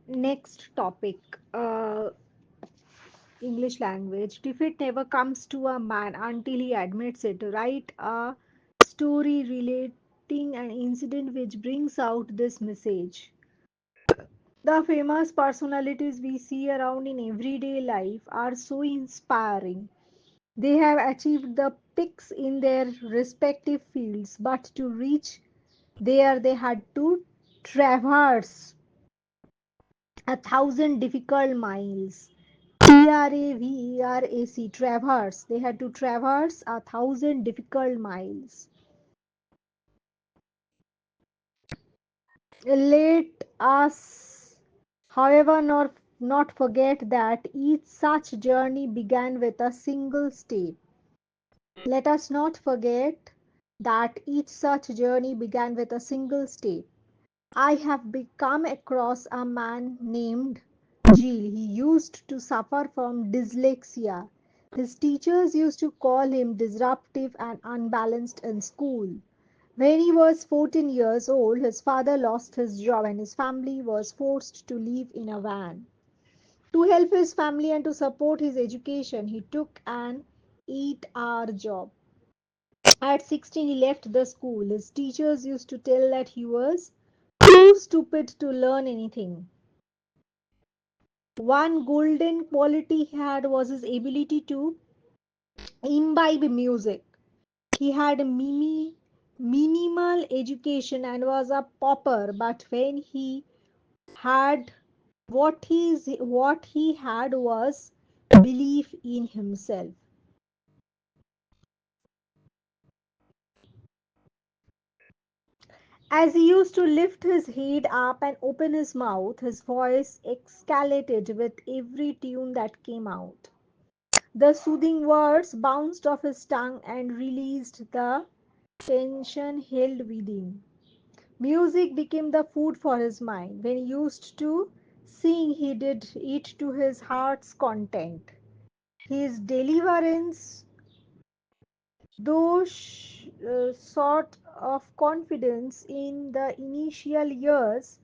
Next topic, English language. Defeat never comes to a man until he admits it. Write a story relating an incident which brings out this message. The famous personalities we see around in everyday life are so inspiring. They have achieved the peaks in their respective fields, but to reach there, they had to traverse 1,000 difficult miles. Traverac, traverse. They had to traverse 1,000 difficult miles. Let us, however, not forget that each such journey began with a single step. Let us not forget that each such journey began with a single step. I have come across a man named Jill. He used to suffer from dyslexia. His teachers used to call him disruptive and unbalanced in school. When he was 14 years old, his father lost his job and his family was forced to live in a van. To help his family and to support his education, he took an 8-hour job. At 16, he left the school. His teachers used to tell that he was too stupid to learn anything. One golden quality he had was his ability to imbibe music. He had minimal education and was a pauper, but when he had what he had was belief in himself. As he used to lift his head up and open his mouth, his voice escalated with every tune that came out. The soothing words bounced off his tongue and released the tension held within. Music became the food for his mind. When he used to sing, he did it to his heart's content. His deliverance, those sort of confidence in the initial years,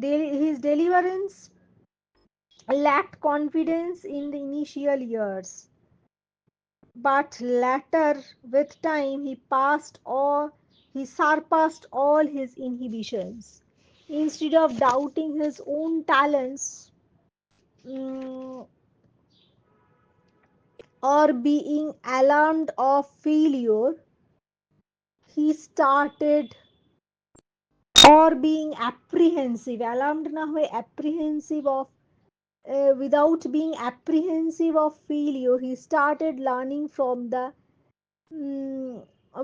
his deliverance lacked confidence in the initial years. But later, with time, he surpassed all his inhibitions. Instead of doubting his own talents mm, or being alarmed of failure, he started or being apprehensive. Alarmed na hoye apprehensive of without being apprehensive of failure, he started learning mm,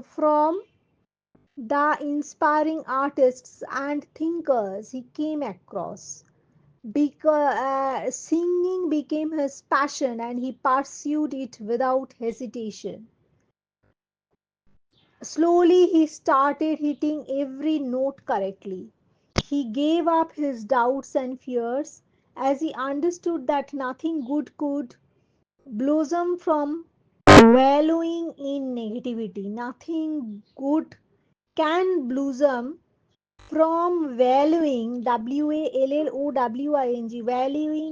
from the inspiring artists and thinkers he came across. Because singing became his passion and he pursued it without hesitation. Slowly, he started hitting every note correctly. He gave up his doubts and fears as he understood that nothing good could blossom from wallowing in negativity. Nothing good can blossom from valuing valuing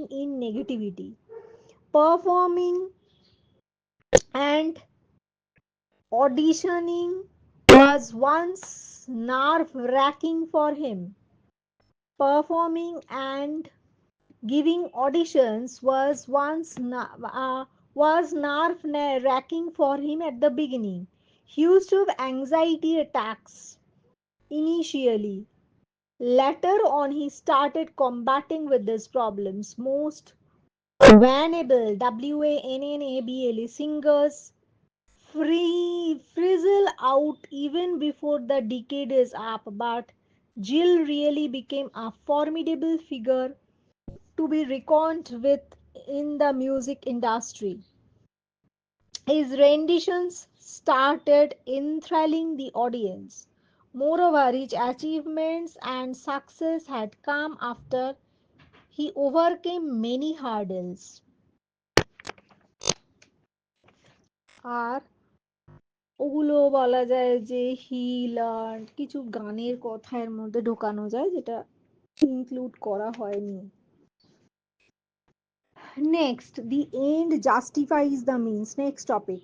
in negativity. Performing and auditioning was once nerve wracking for him. Performing and giving auditions was nerve wracking for him at the beginning. He used to have anxiety attacks initially. Later on, he started combating with these problems. Most vulnerable WANNABLE singers frizzle out even before the decade is up, but Jill really became a formidable figure to be reckoned with in the music industry. His renditions started enthralling the audience. Moreover, his achievements and success had come after he overcame many hurdles. আর ওগুলো বলা যায় যে হি learn কিছু গানের কথা এর মধ্যে ঢোকানো যায় যেটা include করা হয়নি. Next, the end justifies the means. Next topic.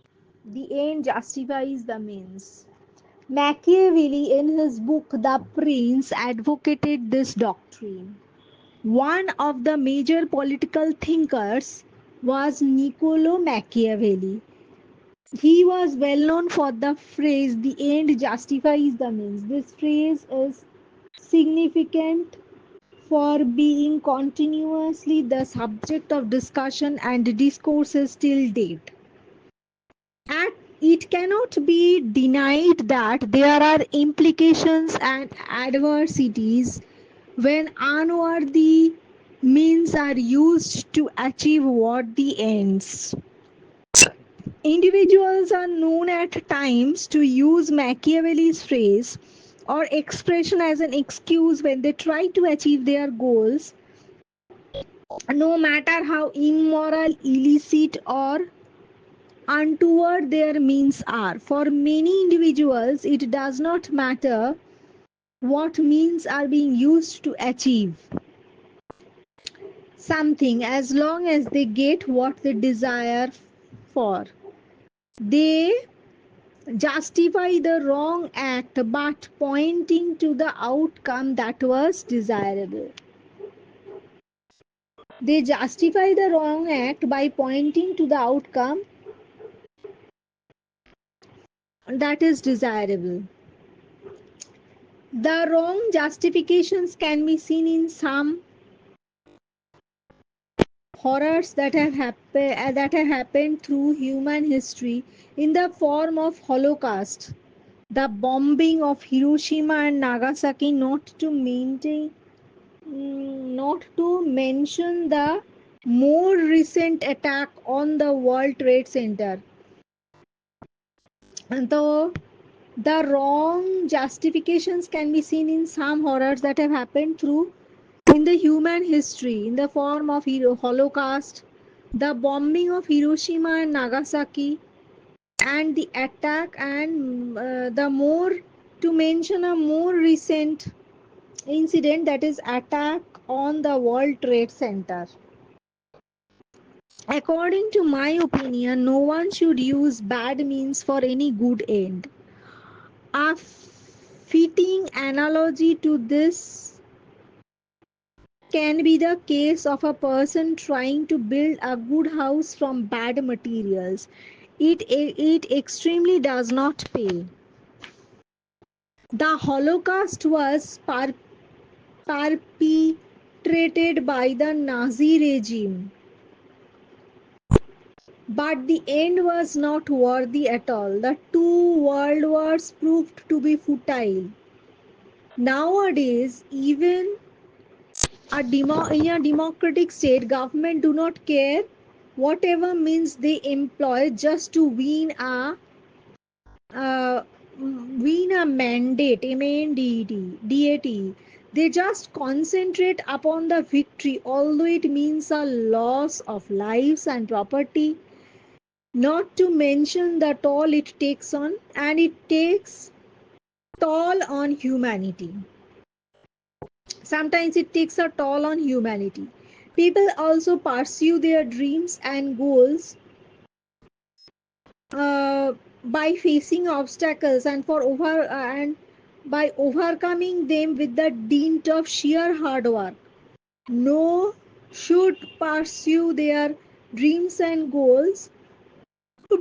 The end justifies the means. Machiavelli, in his book The Prince, advocated this doctrine. One of the major political thinkers was Niccolo Machiavelli. He was well known for the phrase, the end justifies the means. This phrase is significant for being continuously the subject of discussion and discourses till date. And it cannot be denied that there are implications and adversities when unworthy means are used to achieve what the ends. Individuals are known at times to use Machiavelli's phrase or expression as an excuse when they try to achieve their goals, no matter how immoral, illicit, or untoward their means are. For many individuals, it does not matter what means are being used to achieve something as long as they get what they desire for. They justify the wrong act but pointing to the outcome that was desirable. They justify the wrong act by pointing to the outcome that is desirable. The wrong justifications can be seen in some horrors that have happened through human history in the form of Holocaust, the bombing of Hiroshima and Nagasaki, not to mention the more recent attack on the World Trade Center. And the wrong justifications can be seen in some horrors that have happened through in the human history in the form of Holocaust, the bombing of Hiroshima and Nagasaki, and the attack, and the more to mention a more recent incident, that is attack on the World Trade Center. According to my opinion, no one should use bad means for any good end. A fitting analogy to this can be the case of a person trying to build a good house from bad materials. It extremely does not pay. The Holocaust was perpetrated by the Nazi regime, but the end was not worthy at all. The two world wars proved to be futile. Nowadays, even in a democratic state, government do not care whatever means they employ just to uh, win a mandate, MANDAT. They just concentrate upon the victory, although it means a loss of lives and property. Not to mention the toll it takes on, and it takes toll on humanity. Sometimes it takes a toll on humanity. People also pursue their dreams and goals uh, by facing obstacles and by overcoming them with the dint of sheer hard work. No should pursue their dreams and goals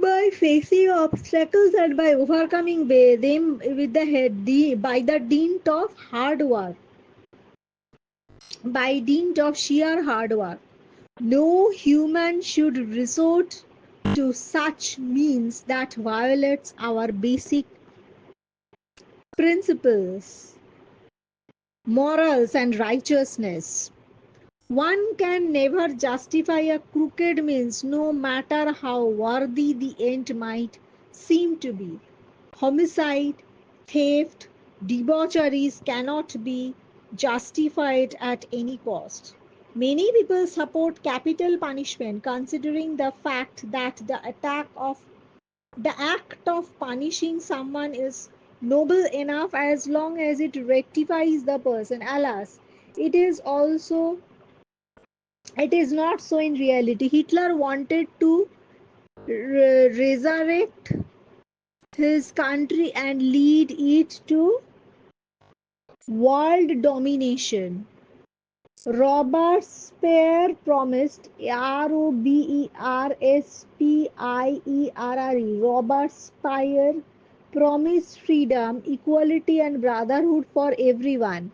by facing obstacles and by overcoming them with by the dint of hard work, by dint of sheer hard work. No human should resort to such means that violates our basic principles, morals, and righteousness. One can never justify a crooked means, no matter how worthy the end might seem to be. Homicide, theft, debaucheries cannot be justified at any cost. Many people support capital punishment, considering the fact that the act of punishing someone is noble enough as long as it rectifies the person. Alas, It is also it is not so in reality. Hitler wanted to resurrect his country and lead it to world domination. Robespierre promised Robespierre. Robespierre promised freedom, equality, and brotherhood for everyone.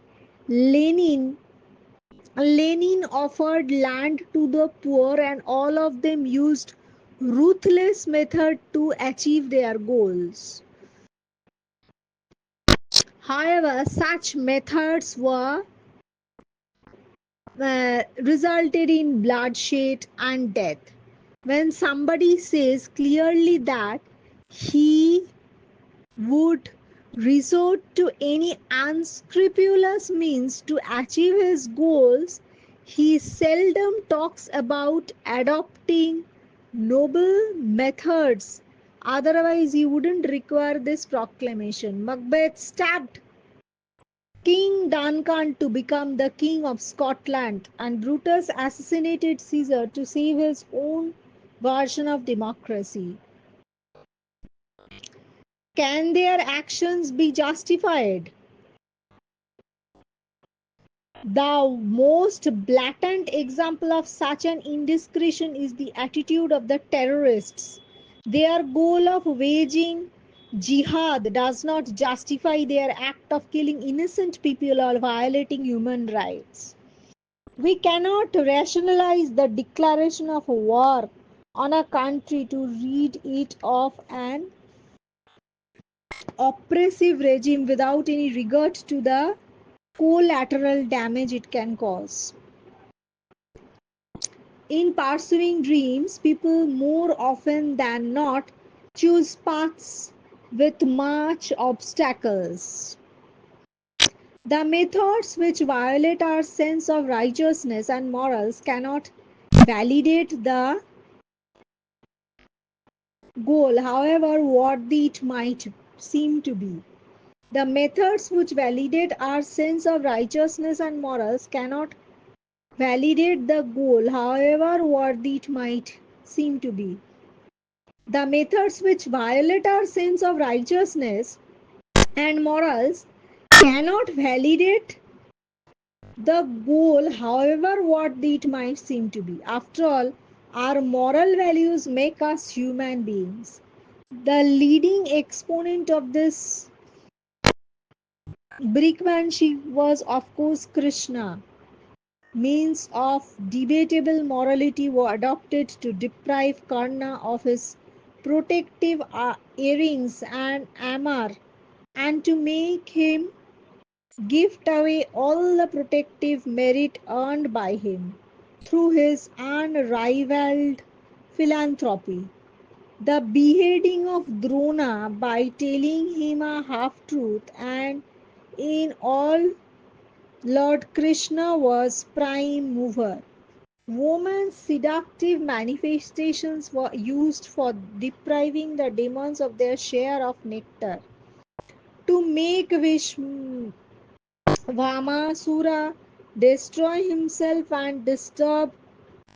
Lenin Lenin offered land to the poor, and all of them used ruthless method to achieve their goals. However, such methods were resulted in bloodshed and death. When somebody says clearly that he would resort to any unscrupulous means to achieve his goals, he seldom talks about adopting noble methods. Otherwise, he wouldn't require this proclamation. Macbeth stabbed King Duncan to become the King of Scotland, and Brutus assassinated Caesar to save his own version of democracy. Can their actions be justified? The most blatant example of such an indiscretion is the attitude of the terrorists. Their goal of waging jihad does not justify their act of killing innocent people or violating human rights. We cannot rationalize the declaration of war on a country to rid it of an oppressive regime without any regard to the collateral damage it can cause. In pursuing dreams, people more often than not choose paths with much obstacles. The methods which violate our sense of righteousness and morals cannot validate the goal, however worthy it might seem to be. The methods which validate our sense of righteousness and morals cannot validate the goal, however worthy it might seem to be. The methods which violate our sense of righteousness and morals cannot validate the goal, however worthy it might seem to be. After all, our moral values make us human beings. The leading exponent of this brickmanship was, of course, Krishna. Means of debatable morality were adopted to deprive Karna of his protective earrings and armor, and to make him gift away all the protective merit earned by him through his unrivaled philanthropy. The beheading of Drona by telling him a half truth and in all Lord Krishna was prime mover. Women's seductive manifestations were used for depriving the demons of their share of nectar. To make Vamasura destroy himself and disturb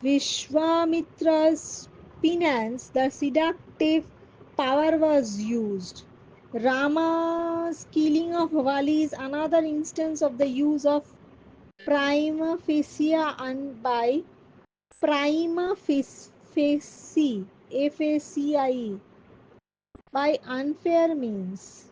Vishwamitra's penance, the seductive power was used. Rama's killing of Havali is another instance of the use of prima facie and by prima facie, facie by unfair means.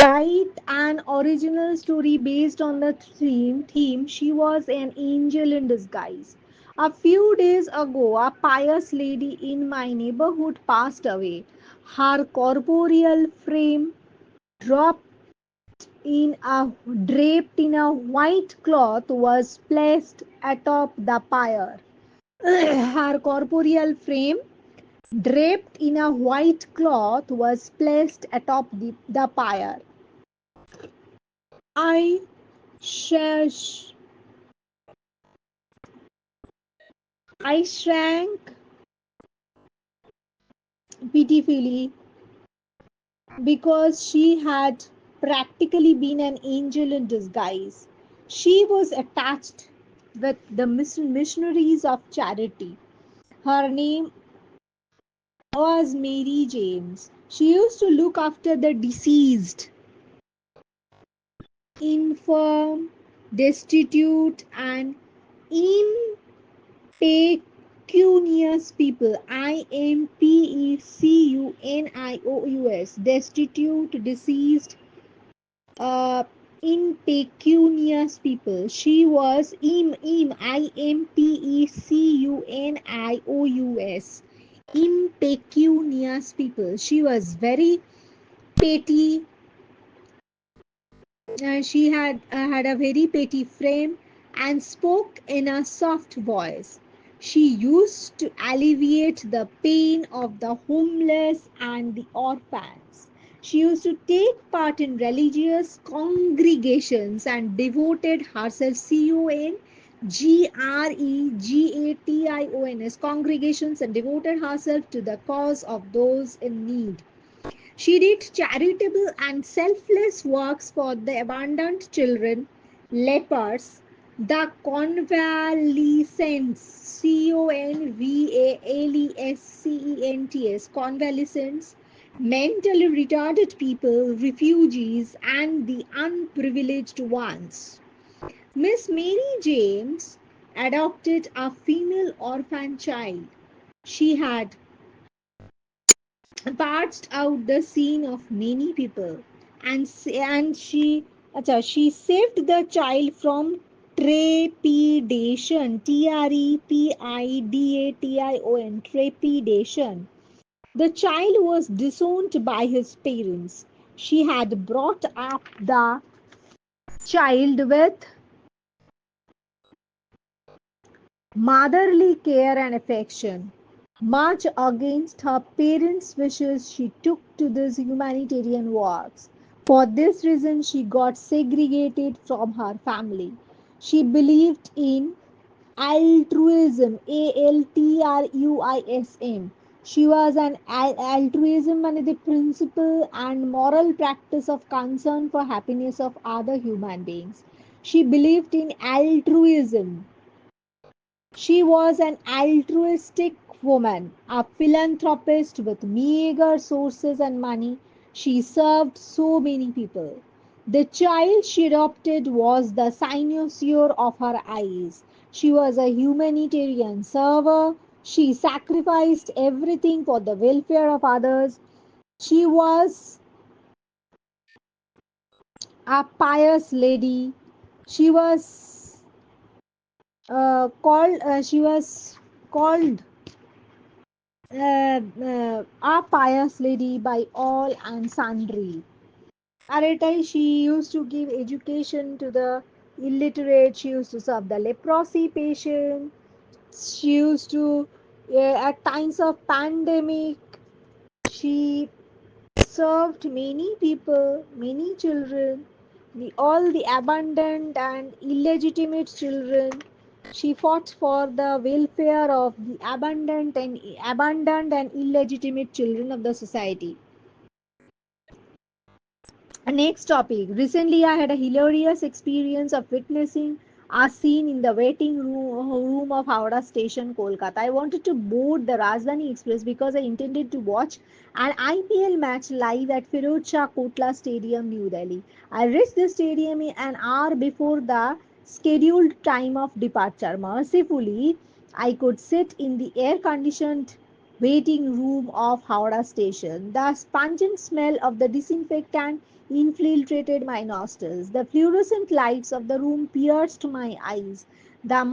Write an original story based on the theme She Was an Angel in Disguise. A few days ago, a pious lady in my neighborhood passed away. Her corporeal frame dropped in a draped in a white cloth was placed atop the pyre. Her corporeal frame draped in a white cloth was placed atop the pyre. I Shash I shrank pitifully because she had practically been an angel in disguise. She was attached with the missionaries of charity. Her name was Mary James. She used to look after the deceased, infirm, destitute, and impecunious people. Impecunious, destitute, deceased, uh, impecunious people. She was impecunious, impecunious people. She was very petty. She had a very petty frame and spoke in a soft voice. She used to alleviate the pain of the homeless and the orphans. She used to take part in religious congregations and devoted herself, congregations, congregations, and devoted herself to the cause of those in need. She did charitable and selfless works for the abandoned children, lepers, the convalescents, convalescents, mentally retarded people, refugees, and the unprivileged ones. Miss Mary James adopted a female orphan child. She had parched out the scene of many people, and she saved the child from trepidation, trepidation. The child was disowned by his parents. She had brought up the child with motherly care and affection. Much against her parents' wishes, she took to these humanitarian works. For this reason, she got segregated from her family. She believed in altruism, altruism. She was an altruism and the principle and moral practice of concern for happiness of other human beings. She believed in altruism. She was an altruistic woman, a philanthropist with meager sources and money. She served so many people. The child she adopted was the cynosure of her eyes. She was a humanitarian server. She sacrificed everything for the welfare of others. She was a pious lady. She was called a pious lady by all and sundry. At a time, she used to give education to the illiterate. She used to serve the leprosy patient. She used to, at times of pandemic, she served many people, many children, all the abandoned and illegitimate children. She fought for the welfare of the abandoned and illegitimate children of the society. Next topic. Recently, I had a hilarious experience of witnessing a scene in the waiting room of Howrah Station, Kolkata. I wanted to board the Rajdhani Express because I intended to watch an IPL match live at Firoz Shah Kotla Stadium, New Delhi. I reached the stadium an hour before the scheduled time of departure. Mercifully, I could sit in the air conditioned waiting room of Howrah Station. The pungent smell of the disinfectant infiltrated my nostrils. The fluorescent lights of the room pierced my eyes. The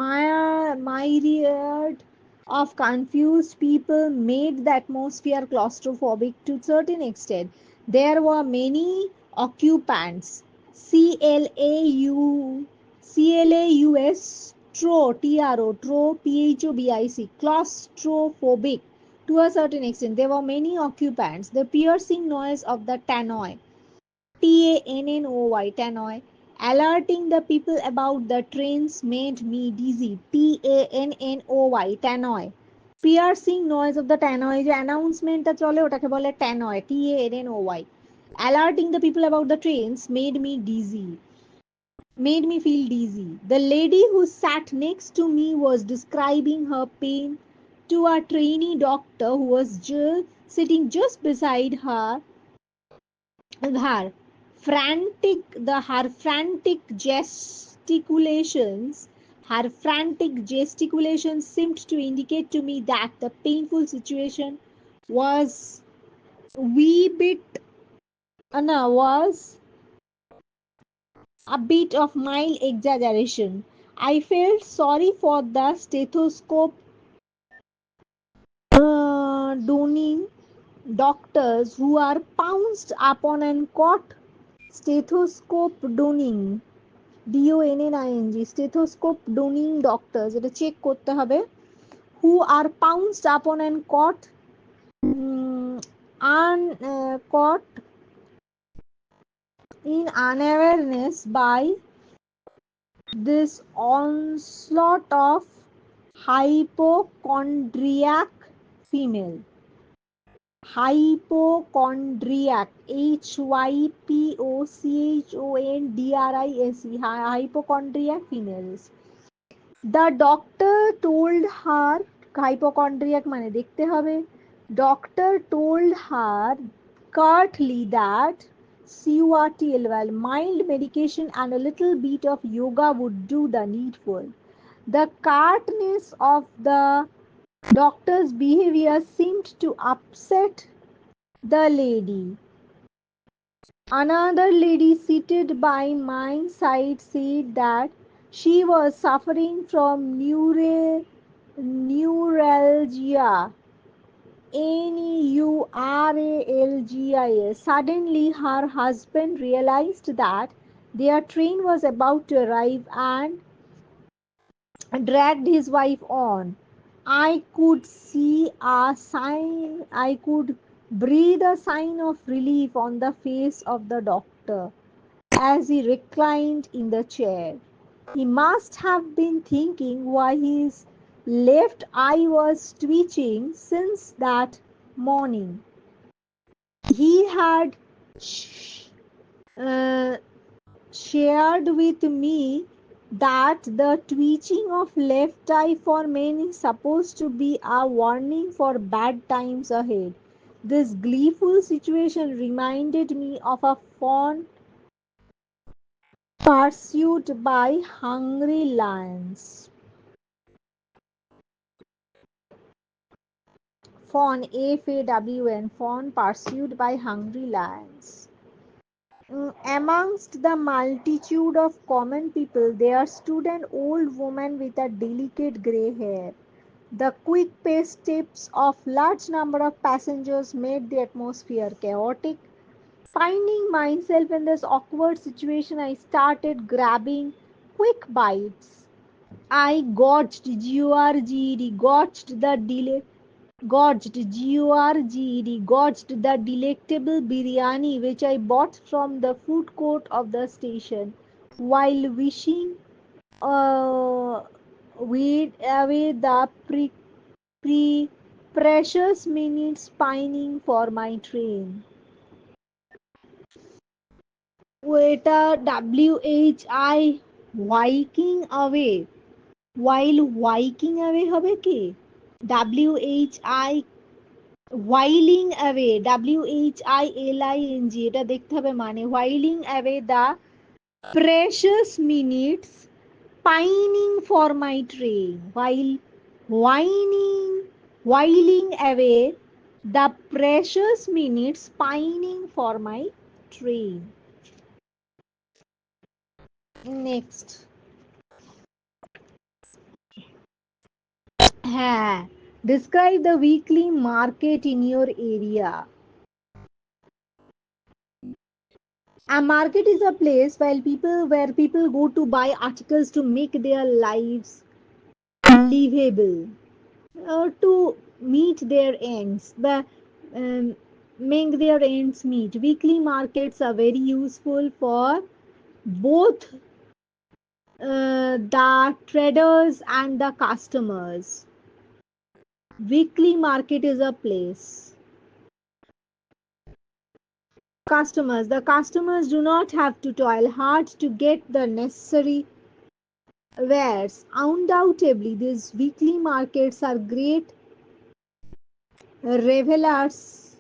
myriad of confused people made the atmosphere claustrophobic to a certain extent. There were many occupants. CLAU, CLAUS, TRO, PHOBIC, claustrophobic to a certain extent. There were many occupants. The piercing noise of the tannoy, TANNOY, tannoy, Alerting the people about the trains made me dizzy. TANNOY, tannoy. Piercing noise of the tannoy, যে অ্যানাউন্সমেন্টটা চলে ওটাকে বলে tannoy, TANNOY. Alerting the people about the trains made me feel dizzy. The lady who sat next to me was describing her pain to a trainee doctor who was sitting just beside her. Her frantic gesticulations seemed to indicate to me that the painful situation was wee bit was a bit of mild exaggeration. I felt sorry for the stethoscope donning doctors who are pounced upon and caught stethoscope donning DONNING stethoscope donning doctors এটা check করতে হবে who are pounced upon and caught in unawareness by this onslaught of hypochondriac female. Hypochondriac, HYPOCHONDRIAC, hypochondriac females. The doctor told her, hypochondriac মানে দেখতে হবে, doctor told her curtly that CURTL, while mild medication and a little bit of yoga would do the needful. The curtness of the doctor's behavior seemed to upset the lady. Another lady seated by my side said that she was suffering from neuralgia. Neuralgia. Suddenly, her husband realized that their train was about to arrive and dragged his wife on. I could see a sign, I could breathe a sign of relief on the face of the doctor as he reclined in the chair. He must have been thinking why his left eye was twitching since that morning. He had uh, shared with me that the twitching of left eye for men is supposed to be a warning for bad times ahead. This gleeful situation reminded me of a fawn pursued by hungry lions. Fawn, FAWN, fawn pursued by hungry lions. Amongst the multitude of common people, there stood an old woman with a delicate grey hair. The quick-paced steps of large number of passengers made the atmosphere chaotic. Finding myself in this awkward situation, I started grabbing quick bites. I gorged the delectable biryani which I bought from the food court of the station while wishing uh, weed away the precious minutes pining for my train. এটা WHI ওয়াইকিং away while ওয়াইকিং away হবে কি WHI whiling away WHILING এটা দেখতে হবে মানে whiling away the precious minutes pining for my train whiling away the precious minutes pining for my train. Next, হ্যাঁ, describe the weekly market in your area. A market is a place where people go to buy articles to make their lives livable, to meet their ends, make their ends meet. Weekly markets are very useful for both the traders and the customers. Weekly market is a place. The customers do not have to toil hard to get the necessary wares. Undoubtedly, these weekly markets are great revelers,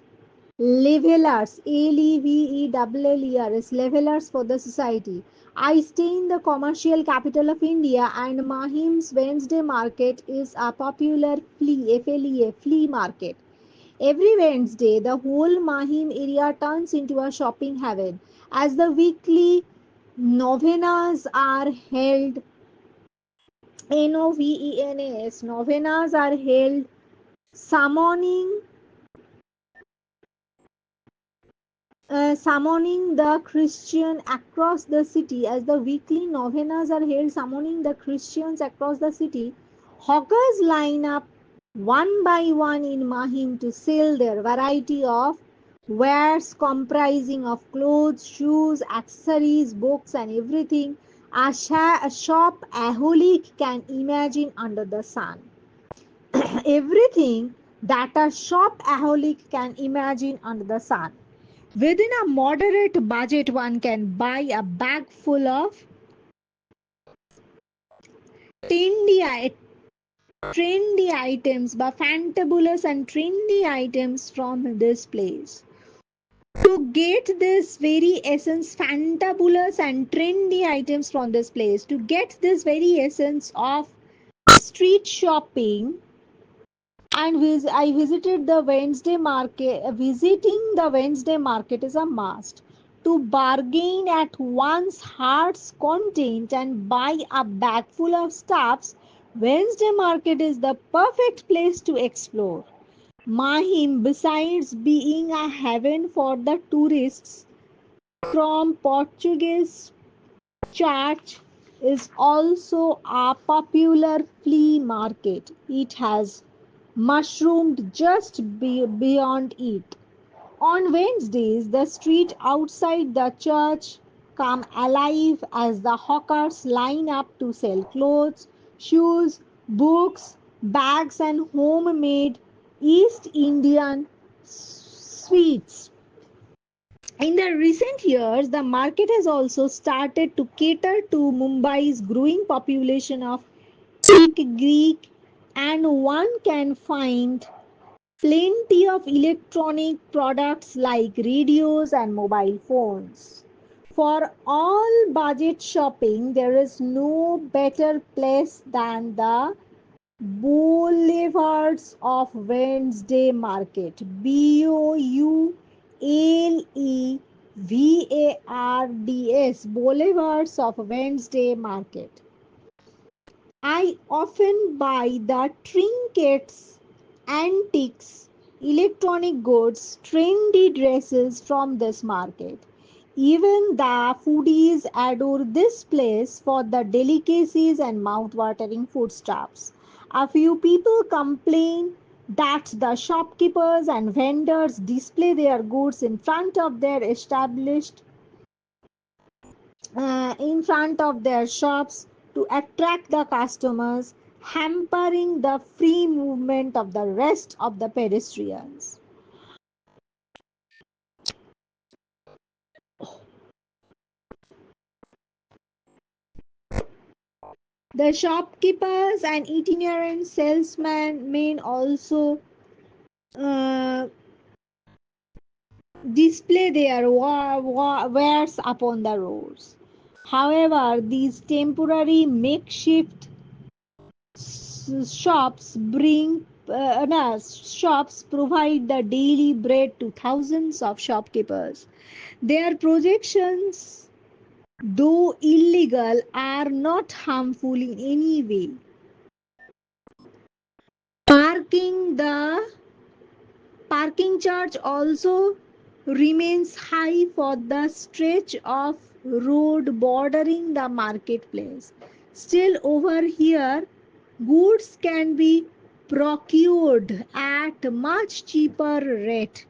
levelers, levelers, levelers for the society. I stay in the commercial capital of India, and Mahim's Wednesday market is a popular flea market. Every Wednesday, the whole Mahim area turns into a shopping haven as the weekly novenas are held. Novenas are held, summoning summoning the Christian across the city. As the weekly novenas are held, summoning the Christians across the city, hawkers line up one by one in Mahim to sell their variety of wares comprising of clothes, shoes, accessories, books, and everything a shop aholic can imagine under the sun. Everything that a shop aholic can imagine under the sun. Within a moderate budget, one can buy a bag full of trendy, trendy items, but fantabulous and trendy items from this place. To get this very essence, fantabulous and trendy items from this place, to get this very essence of street shopping, and I visited the Wednesday market. Visiting the Wednesday market is a must to bargain at one's heart's content and buy a bag full of stuffs. Wednesday market is the perfect place to explore. Mahim, besides being a haven for the tourists from Portuguese church, is also a popular flea market. It has mushroomed just beyond it. On Wednesdays, the street outside the church come alive as the hawkers line up to sell clothes, shoes, books, bags, and homemade East Indian sweets. In the recent years, the market has also started to cater to Mumbai's growing population of Greek, and one can find plenty of electronic products like radios and mobile phones. For all budget shopping, there is no better place than the boulevards of Wednesday Market. Boulevards, boulevards of Wednesday Market. I often buy the trinkets, antiques, electronic goods, trendy dresses from this market. Even the foodies adore this place for the delicacies and mouth-watering foodstuffs. A few people complain that the shopkeepers and vendors display their goods in front of their shops to attract the customers, hampering the free movement of the rest of the pedestrians. The shopkeepers and itinerant salesmen may also uh, display their wares upon the roads. However, these temporary makeshift shops shops provide the daily bread to thousands of shopkeepers. Their projections, though illegal, are not harmful in any way. Parking the parking charge also remains high for the stretch of road bordering the marketplace. Still, over here, goods can be procured at much cheaper rate.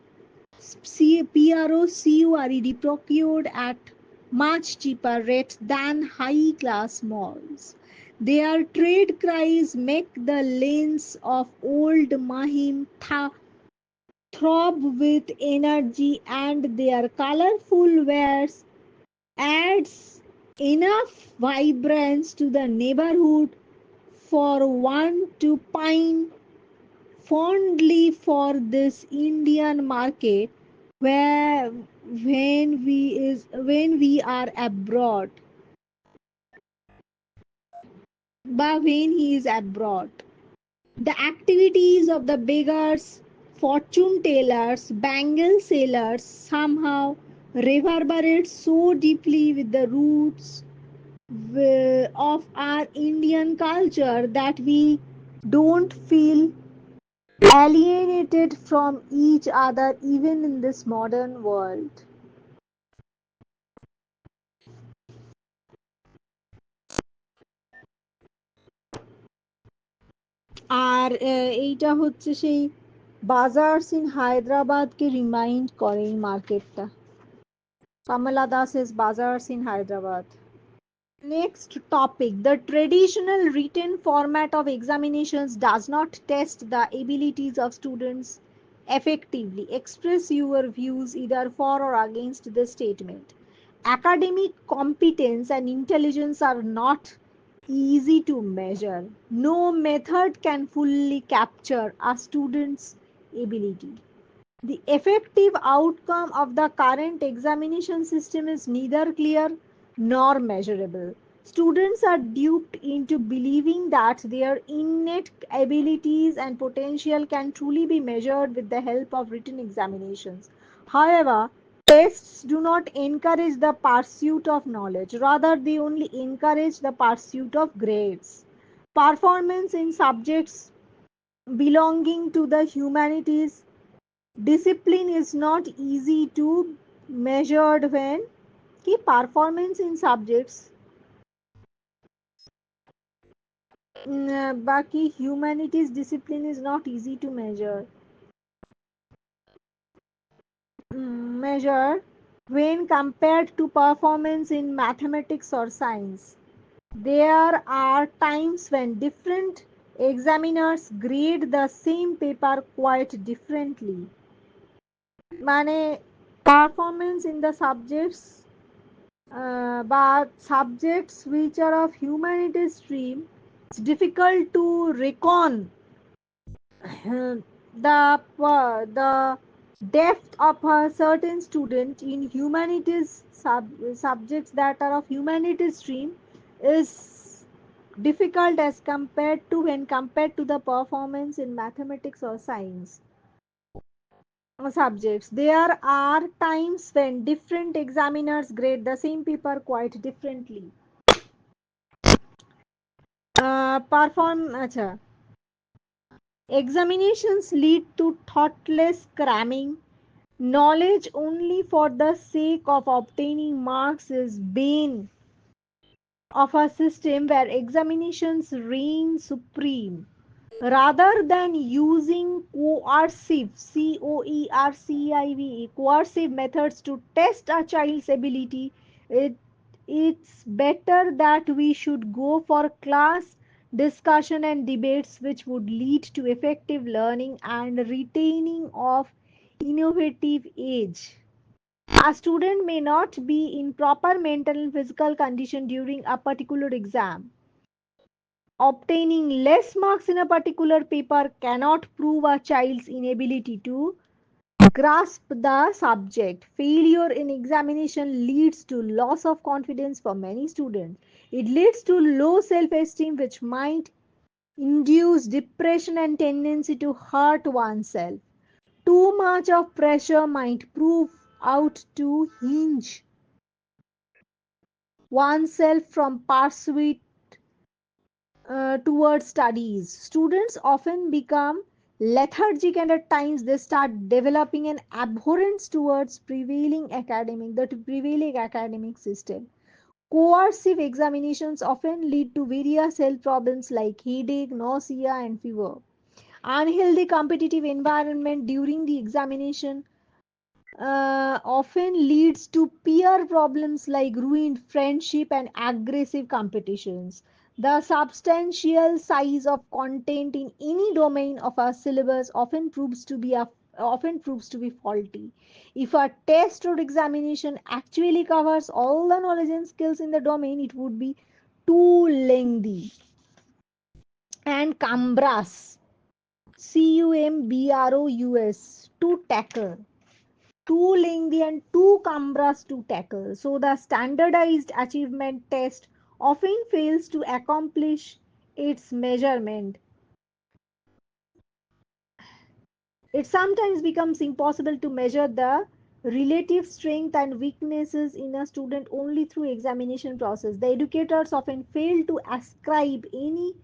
Procured at much cheaper rates than high class malls. Their trade cries make the lanes of old Mahim throb with energy, and their colorful wares adds enough vibrance to the neighborhood for one to pine fondly for this Indian market where when we are abroad, but when he is abroad. The activities of the beggars, fortune tellers, bangle sellers somehow reverberate so deeply with the roots of our Indian culture that we don't feel alienated from each other even in this modern world. আর এইটা হচ্ছে সেই বাজারস in হায়দ্রাবাদকে remind করে এই মার্কেটটা। Kamala Das's Bazaars in Hyderabad. Next topic. The traditional written format of examinations does not test the abilities of students effectively. Express your views either for or against this statement. Academic competence and intelligence are not easy to measure. No method can fully capture a student's ability. The effective outcome of the current examination system is neither clear nor measurable. Students are duped into believing that their innate abilities and potential can truly be measured with the help of written examinations. However, tests do not encourage the pursuit of knowledge, rather, they only encourage the pursuit of grades. Performance in subjects belonging to the humanities discipline is not easy to measured when key performance in subjects बाकी humanities discipline is not easy to measure when compared to performance in mathematics or science. There are times when different examiners grade the same paper quite differently. মানে performance in the subjects but subjects which are of humanities stream, it's difficult to reckon the depth of a certain student in humanities subjects that are of humanities stream is difficult as compared to when compared to the performance in mathematics or science subjects. There are times when different examiners grade the same paper quite differently. Perform acha. Examinations lead to thoughtless cramming. Knowledge only for the sake of obtaining marks is bane of a system where examinations reign supreme. Rather than using coercive methods to test a child's ability, it, it's better that we should go for class discussion and debates which would lead to effective learning and retaining of innovative age. A student may not be in proper mental and physical condition during a particular exam. Obtaining less marks in a particular paper cannot prove a child's inability to grasp the subject. Failure in examination leads to loss of confidence for many students. It leads to low self esteem, which might induce depression and tendency to hurt oneself. Too much of pressure might prove out to hinge oneself from pursuit towards studies. Students often become lethargic and at times they start developing an abhorrence towards prevailing academic system. Coercive examinations often lead to various health problems like headache, nausea, and fever. Unhealthy competitive environment during the examination often leads to peer problems like ruined friendship and aggressive competitions. The substantial size of content in any domain of our syllabus often proves to be faulty. If a test or examination actually covers all the knowledge and skills in the domain, it would be too lengthy and cumbrous. Cumbrous to tackle, too lengthy and too cumbrous to tackle. So the standardized achievement test often fails to accomplish its measurement. It sometimes becomes impossible to measure the relative strength and weaknesses in a student only through examination process. The educators often fail to ascribe any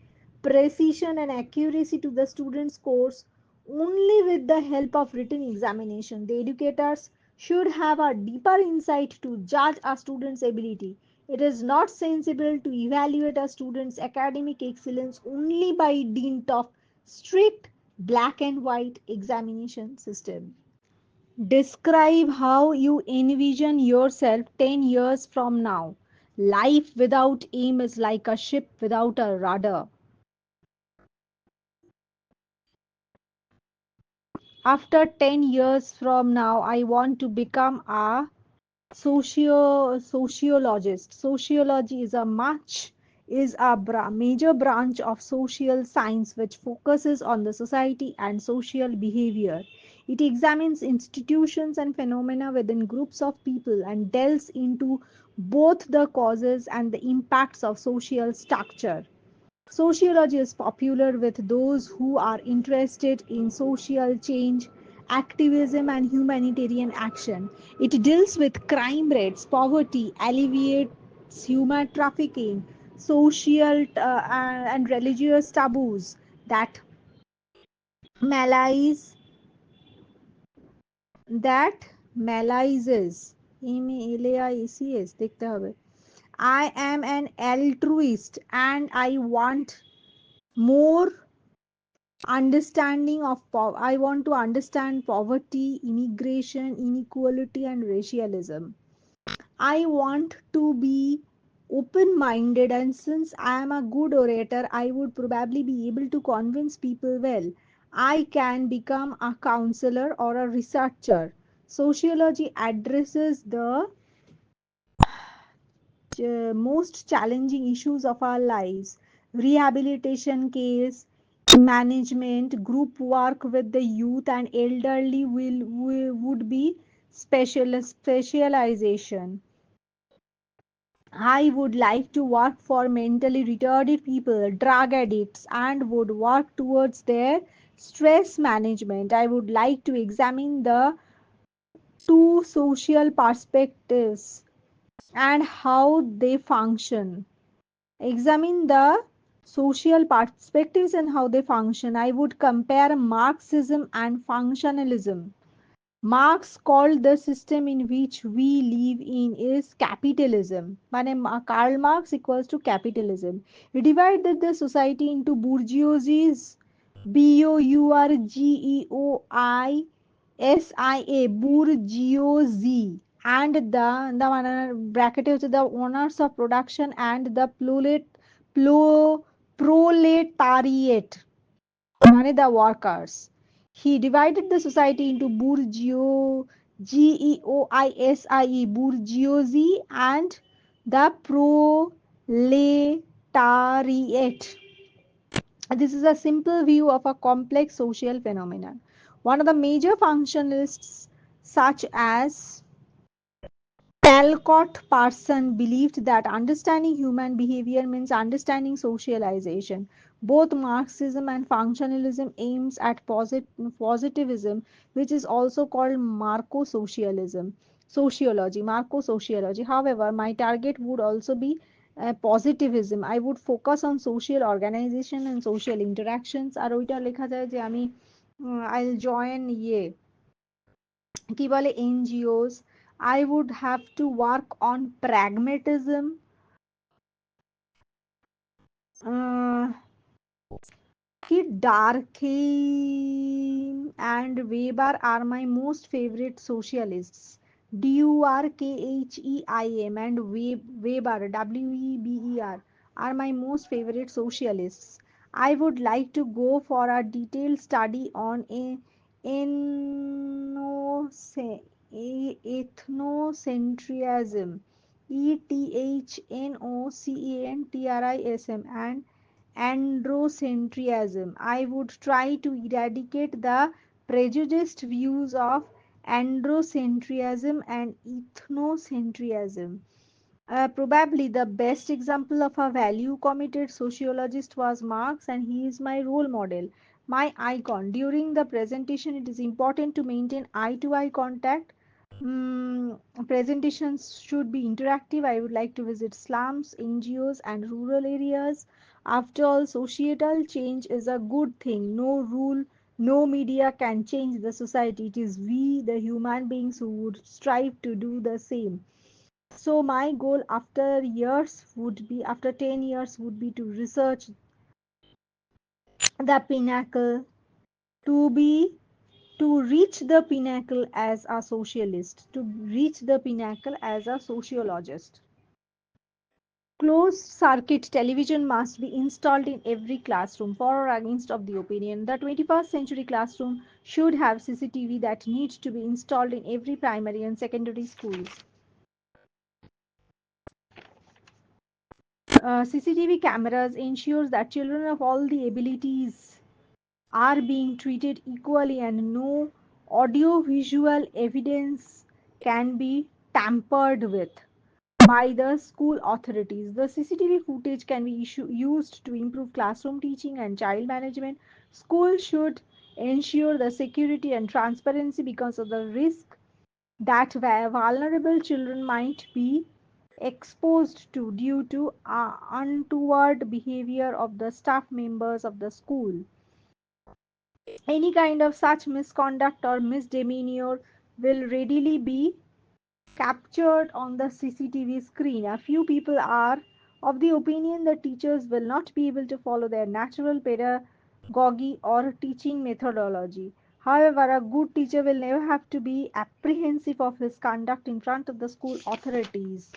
precision and accuracy to the student's course only with the help of written examination. The educators should have a deeper insight to judge a student's ability. It is not sensible to evaluate a student's academic excellence only by dint of strict black and white examination system. Describe how you envision yourself 10 years from now. Life without aim is like a ship without a rudder. After 10 years from now, I want to become a sociologist. Sociology is a major branch of social science which focuses on the society and social behavior. It examines institutions and phenomena within groups of people and delves into both the causes and the impacts of social structure. Sociology is popular with those who are interested in social change, activism, and humanitarian action. It deals with crime rates, poverty, alleviates human trafficking, social and religious taboos that malaise that malaises malaises দেখতে হবে I am an altruist and I want more understanding of I want to understand poverty, immigration, inequality, and racialism. I want to be open minded, and since I am a good orator, I would probably be able to convince people well. I can become a counselor or a researcher. Sociology addresses the most challenging issues of our lives: rehabilitation case management, group work with the youth and elderly would be specialization. I would like to work for mentally retarded people, drug addicts, and would work towards their stress management. I would like to examine the two social perspectives and how they function. Examine the social perspectives and how they function. I would compare Marxism and functionalism. Marx called the system in which we live in is capitalism. Karl Marx equals to capitalism. He divided the society into bourgeoisies, BOURGEOISIA, bourgeoisie, and the bracket is the owners of production and the proletariat, the workers. He divided the society into bourgeoisie, and the proletariat. This is a simple view of a complex social phenomenon. One of the major functionalists, such as Talcott Parson, believed that understanding human behavior means understanding socialization. Both Marxism and functionalism aims at positivism, which is also called Marco-sociology. However, my target would also be positivism. I would focus on social organization and social interactions. আর ওইটা লেখা যায় যে আমি I'll join কি বলে NGOs. I would have to work on pragmatism, uh, কি and Weber are my most favorite socialists. Durkheim and Weber, Weber, are my most favorite socialists. I would like to go for a detailed study on ethnoce- ethnocentrism, ethnocentrism, and androcentrism. I would try to eradicate the prejudiced views of androcentrism and ethnocentrism. Probably the best example of a value committed sociologist was Marx, and he is my role model, my icon. During the presentation, it is important to maintain eye to eye contact. Presentations should be interactive. I would like to visit slums, NGOs, and rural areas. After all, societal change is a good thing. No rule, no media can change the society. It is we, the human beings, who would strive to do the same. So my goal after 10 years would be to research the pinnacle, to be to reach the pinnacle as a socialist, to reach the pinnacle as a sociologist. Closed circuit television must be installed in every classroom. For or against of the opinion, the 21st century classroom should have CCTV that needs to be installed in every primary and secondary schools. CCTV cameras ensures that children of all the abilities are being treated equally and no audiovisual evidence can be tampered with by the school authorities. The CCTV footage can be used to improve classroom teaching and child management. Schools should ensure the security and transparency because of the risk that vulnerable children might be exposed to due to untoward behavior of the staff members of the school. Any kind of such misconduct or misdemeanor will readily be captured on the CCTV screen. A few people are of the opinion that teachers will not be able to follow their natural pedagogy or teaching methodology. However, a good teacher will never have to be apprehensive of his conduct in front of the school authorities.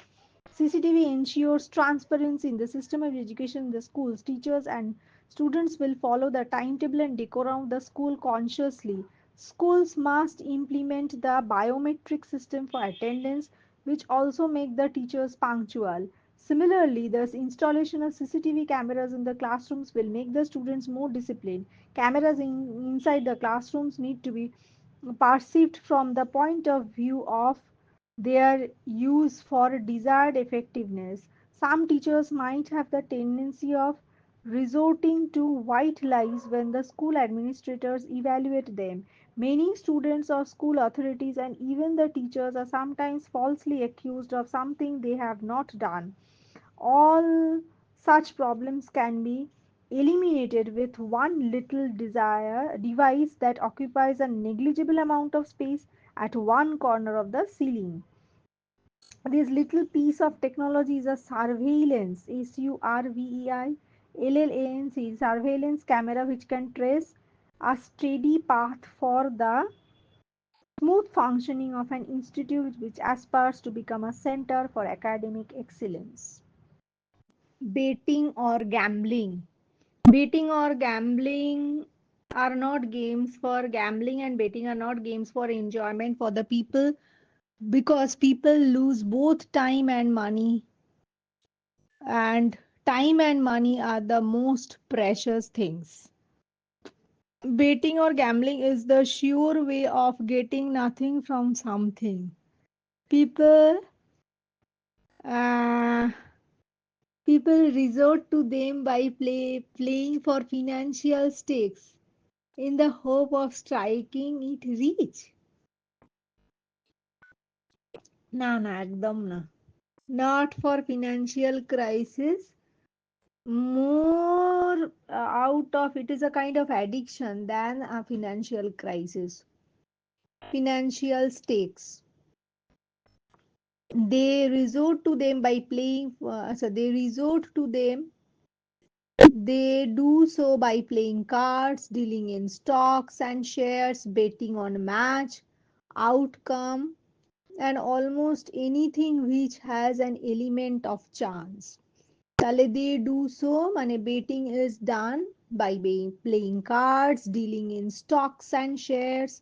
CCTV ensures transparency in the system of education in the schools. Teachers and students will follow the timetable and decorum of the school consciously. Schools must implement the biometric system for attendance, which also make the teachers punctual. Similarly, the installation of CCTV cameras in the classrooms will make the students more disciplined. Cameras inside the classrooms need to be perceived from the point of view of their use for desired effectiveness. Some teachers might have the tendency of resorting to white lies when the school administrators evaluate them. Many students or school authorities and even the teachers are sometimes falsely accused of something they have not done. All such problems can be eliminated with one little device that occupies a negligible amount of space at one corner of the ceiling. This little piece of technology is a surveillance, surveillance, surveillance camera which can trace a steady path for the smooth functioning of an institute which aspires to become a center for academic excellence. Betting or gambling. Betting or gambling are not games for gambling, and betting are not games for enjoyment for the people, because people lose both time and money, and time and money are the most precious things. Betting or gambling is the sure way of getting nothing from something. People uh, people resort to them by playing for financial stakes in the hope of striking it rich. না না একদম না, not for financial crisis, more out of it is a kind of addiction than a financial crisis. Financial stakes, they resort to them by playing, so they resort to them They do so by playing cards, dealing in stocks and shares, betting on match, outcome, and almost anything which has an element of chance. তাহলে they do so মানে betting is done by playing cards, dealing in stocks and shares,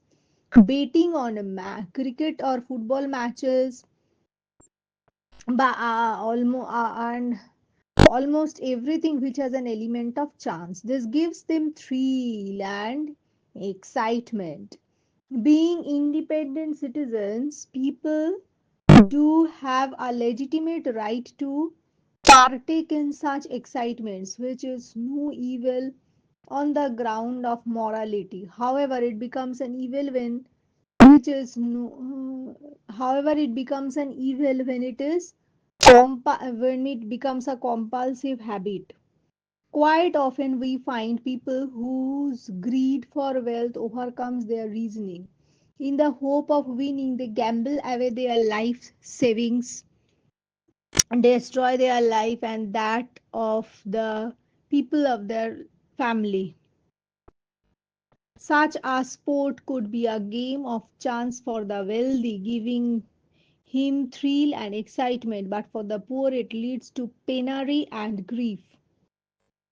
betting on cricket or football matches, and almost everything which has an element of chance. This gives them thrill and excitement. Being independent citizens, people do have a legitimate right to partake in such excitements, which is no evil on the ground of morality. However, it becomes an evil when which is no, however it becomes an evil when it is when it becomes a compulsive habit. Quite often we find people whose greed for wealth overcomes their reasoning. In the hope of winning, they gamble away their life savings, destroy their life and that of the people of their family. Such a sport could be a game of chance for the wealthy, giving him thrill and excitement, but for the poor it leads to penury and grief.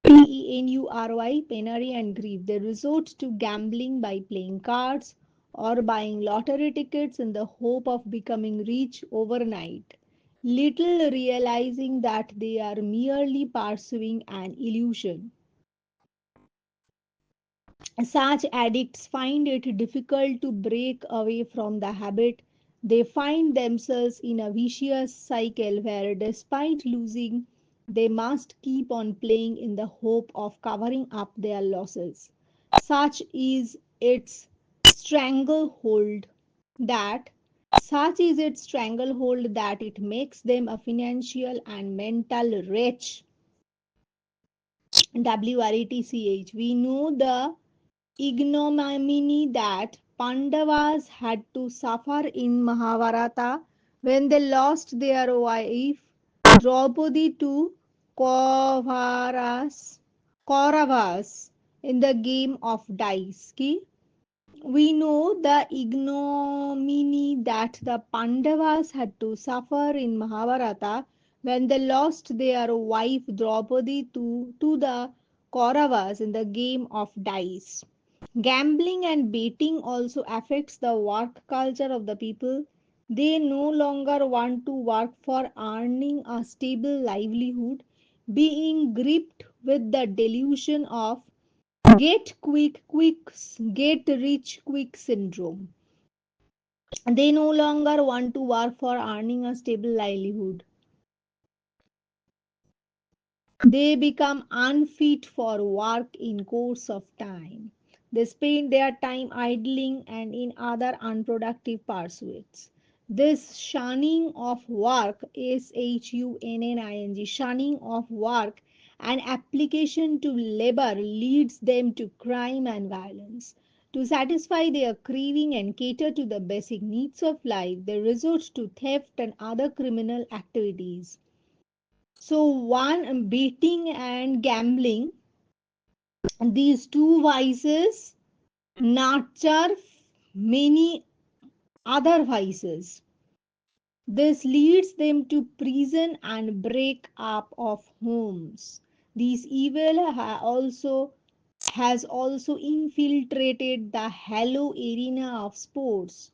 Penury, penury and grief. They resort to gambling by playing cards or buying lottery tickets in the hope of becoming rich overnight, little realizing that they are merely pursuing an illusion. Such addicts find it difficult to break away from the habit. They find themselves in a vicious cycle where, despite losing, they must keep on playing in the hope of covering up their losses. Such is its stranglehold that such is its stranglehold that it makes them a financial and mental wretch. WRETCH. We know the ignominy that Pandavas had to suffer in Mahabharata when they lost their wife Draupadi to Kauravas in the game of dice. We know the ignominy that the Pandavas had to suffer in Mahabharata when they lost their wife Draupadi to the Kauravas in the game of dice. Gambling and betting also affects the work culture of the people. They no longer want to work for earning a stable livelihood, being gripped with the delusion of get rich quick syndrome. They no longer want to work for earning a stable livelihood. They become unfit for work in course of time. They spend their time idling and in other unproductive pursuits. This shunning of work, shunning of work and application to labor leads them to crime and violence. To satisfy their craving and cater to the basic needs of life, they resort to theft and other criminal activities. So, one betting and gambling, these two vices nurture many other vices. This leads them to prison and break up of homes. These evil has also infiltrated the hollow arena of sports.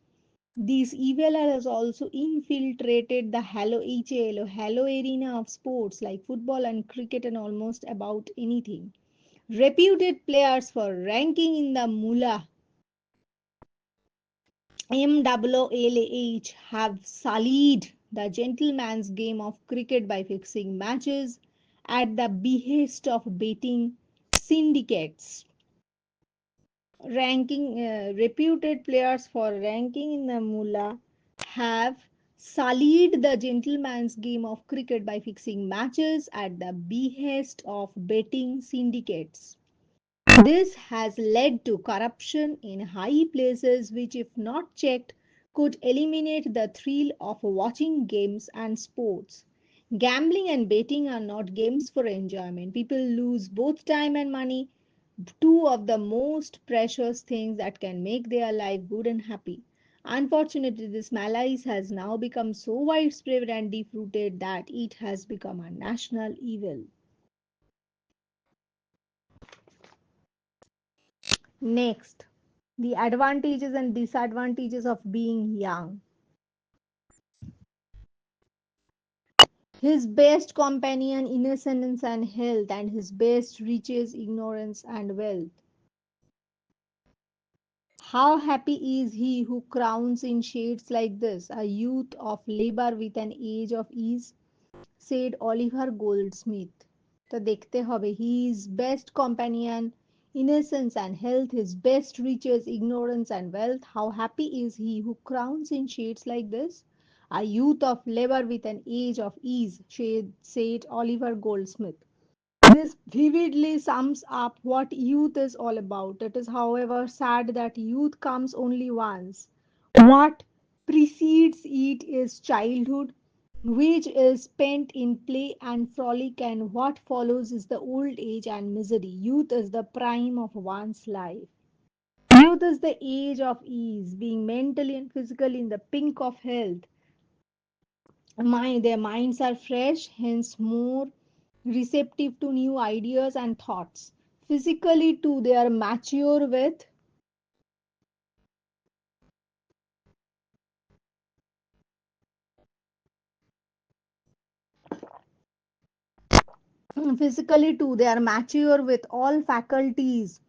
This evil has also infiltrated the hollow arena of sports like football and cricket and almost about anything. Reputed players for ranking in the Mullah MWLH have sullied the gentleman's game of cricket by fixing matches at the behest of betting syndicates. Reputed players for ranking in the Mullah have sullied the gentleman's game of cricket by fixing matches at the behest of betting syndicates. This has led to corruption in high places, which, if not checked, could eliminate the thrill of watching games and sports. Gambling and betting are not games for enjoyment. People lose both time and money, two of the most precious things that can make their life good and happy. Unfortunately, this malaise has now become so widespread and deep rooted that it has become a national evil. Next, the advantages and disadvantages of being young. His best companion, innocence and health, and his best riches, ignorance and wealth. How happy is he who crowns in shades like this, a youth of labor with an age of ease, said Oliver Goldsmith. তো দেখতে হবে, his best companion, innocence and health, his best riches, ignorance and wealth. How happy is he who crowns in shades like this, a youth of labor with an age of ease, said Oliver Goldsmith. This vividly sums up what youth is all about. It is, however, sad that youth comes only once. What precedes it is childhood, which is spent in play and frolic, and what follows is the old age and misery. Youth is the prime of one's life. Youth is the age of ease, being mentally and physically in the pink of health. Their minds are fresh, hence more receptive to new ideas and thoughts. Physically, too, they are mature with physically too they are mature with all faculties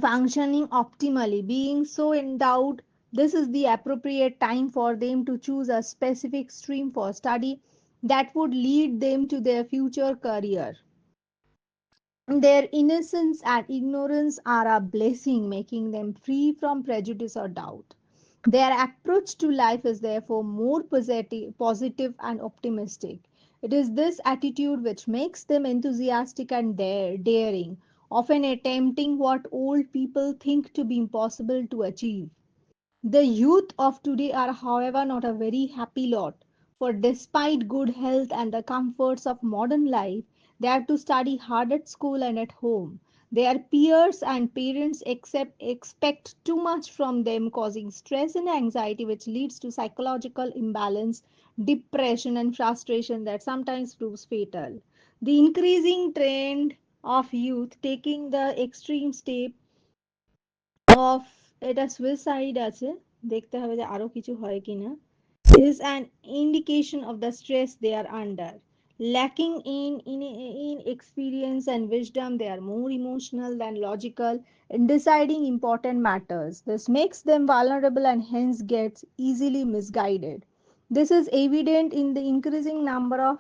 functioning optimally. Being so endowed, this is the appropriate time for them to choose a specific stream for study that would lead them to their future career. Their innocence and ignorance are a blessing, making them free from prejudice or doubt. Their approach to life is therefore more positive and optimistic. It is this attitude which makes them enthusiastic and daring, often attempting what old people think to be impossible to achieve. The youth of today are, however, not a very happy lot, for despite good health and the comforts of modern life, they have to study hard at school and at home. Their peers and parents expect too much from them, causing stress and anxiety, which leads to psychological imbalance, depression, and frustration that sometimes proves fatal. The increasing trend of youth taking the extreme step of এটা suicide আছে, দেখতে হবে যে আরো কিছু হয় কিনা, is an indication of the stress they are under. Lacking in experience and wisdom, they are more emotional than logical in deciding important matters. This makes them vulnerable and hence gets easily misguided. This is evident in the increasing number of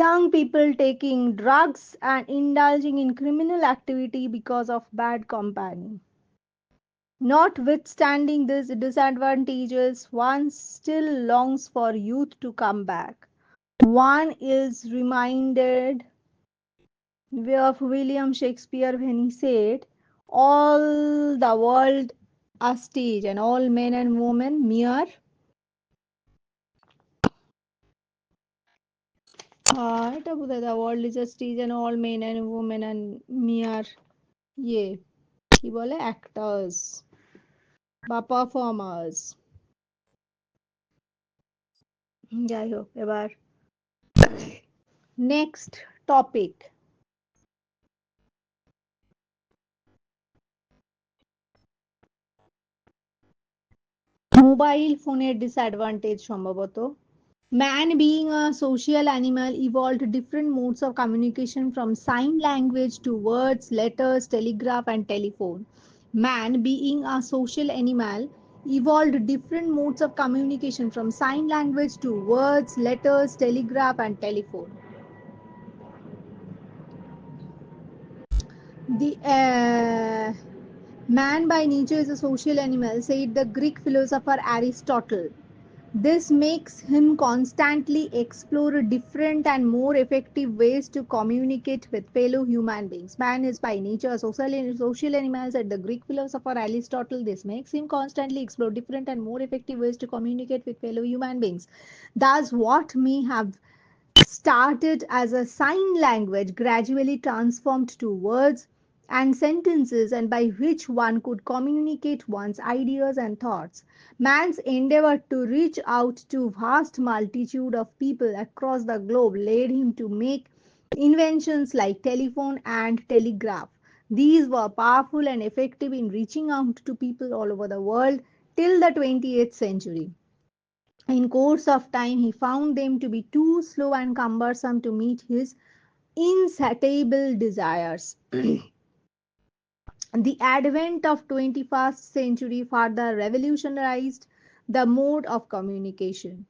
young people taking drugs and indulging in criminal activity because of bad company. Notwithstanding these disadvantages, one still longs for youth to come back. One is reminded of William Shakespeare when he said, all the world a stage and all men and women mere. এটা বোধহয় the world is a stage and all men and women and mere ইয়ে কি বলে actors বা performers. যাই হোক এবার next topic, mobile ফোনের ডিসঅ্যাডভান্টেজ সম্ভবত। Man, being a social animal, evolved different modes of communication from sign language to words, letters, telegraph, and telephone. Man, being a social animal, evolved different modes of communication from sign language to words, letters, telegraph, and telephone. The man by nature is a social animal, said the Greek philosopher Aristotle. This makes him constantly explore different and more effective ways to communicate with fellow human beings. Man is by nature a social animal, said the Greek philosopher Aristotle. This makes him constantly explore different and more effective ways to communicate with fellow human beings. Thus, what may have started as a sign language gradually transformed to words and sentences, and by which one could communicate one's ideas and thoughts. Man's endeavor to reach out to vast multitude of people across the globe led him to make inventions like telephone and telegraph. These were powerful and effective in reaching out to people all over the world till the 20th century. In course of time, he found them to be too slow and cumbersome to meet his insatiable desires. The advent of 21st century further revolutionized the mode of communication.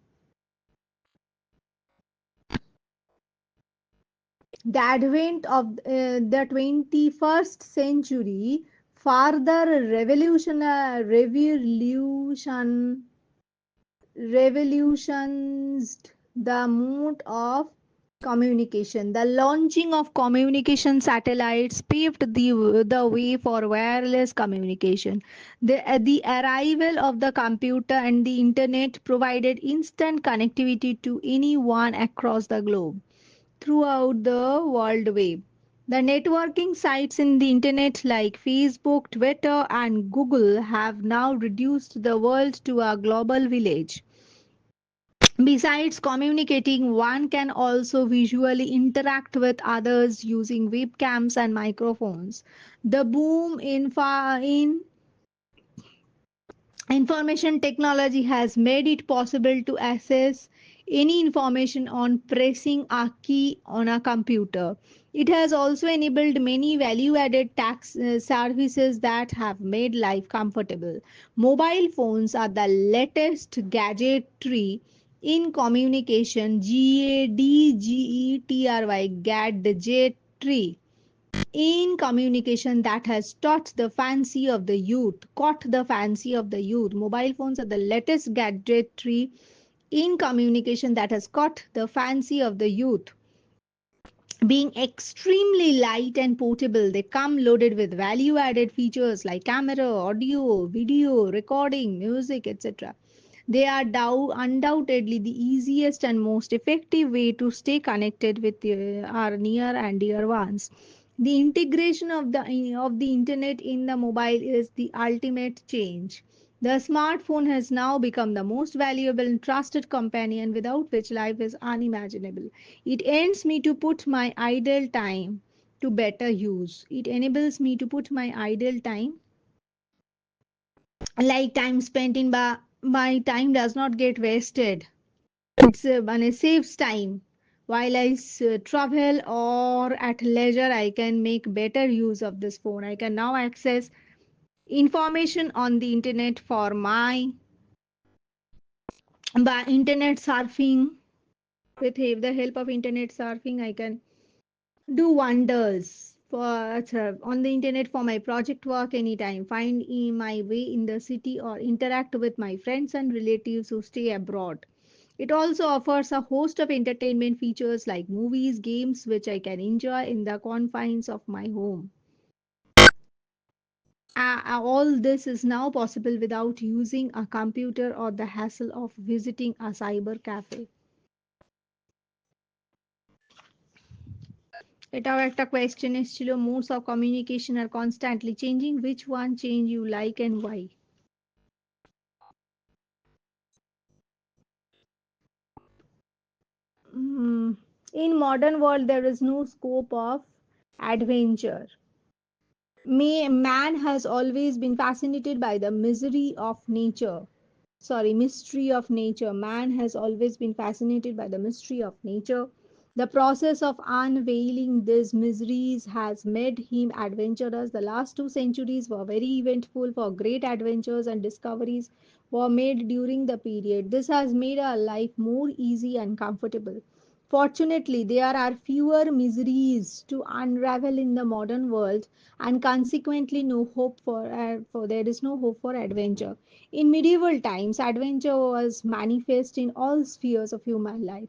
The advent of the 21st century further revolutionized the mode of communication. The launching of communication satellites paved the way for wireless communication. The arrival of the computer and the internet provided instant connectivity to anyone across the globe throughout the world web. The networking sites in the internet like Facebook, Twitter, and Google have now reduced the world to a global village. Besides communicating, one can also visually interact with others using webcams and microphones. The boom in information technology has made it possible to access any information on pressing a key on a computer. It has also enabled many value added tax services that have made life comfortable. Mobile phones are the latest gadgetry in communication. Gadgetry in communication that has caught the fancy of the youth. Mobile phones are the latest gadgetry in communication that has caught the fancy of the youth. Being extremely light and portable, they come loaded with value added features like camera, audio, video, recording, music, etc. They are undoubtedly the easiest and most effective way to stay connected with our near and dear ones. The integration of the internet in the mobile is the ultimate change. The smartphone has now become the most valuable and trusted companion without which life is unimaginable. It enables me to put my idle time to better use. It enables me to put my idle time, like time spent in my time does not get wasted. And it saves time. While I travel or at leisure, I can make better use of this phone. I can now access information on the internet for my by internet surfing. With the help of internet surfing, I can do wonders on the internet for my project work anytime, find my way in the city, or interact with my friends and relatives who stay abroad. It also offers a host of entertainment features like movies, games, which I can enjoy in the confines of my home. All this is now possible without using a computer or the hassle of visiting a cyber cafe. এটাও একটা question এসেছিল, modes of communication are constantly changing. Which one change you like and why? Mm, in modern world, there is no scope of adventure. Man has always been fascinated by the mystery of nature. Man has always been fascinated by the mystery of nature. The process of unveiling these mysteries has made him adventurous. The last 2 centuries were very eventful for great adventures and discoveries were made during the period. This has made our life more easy and comfortable. Fortunately, there are fewer miseries to unravel in the modern world, and consequently, no hope for there is no hope for adventure. In medieval times, adventure was manifest in all spheres of human life.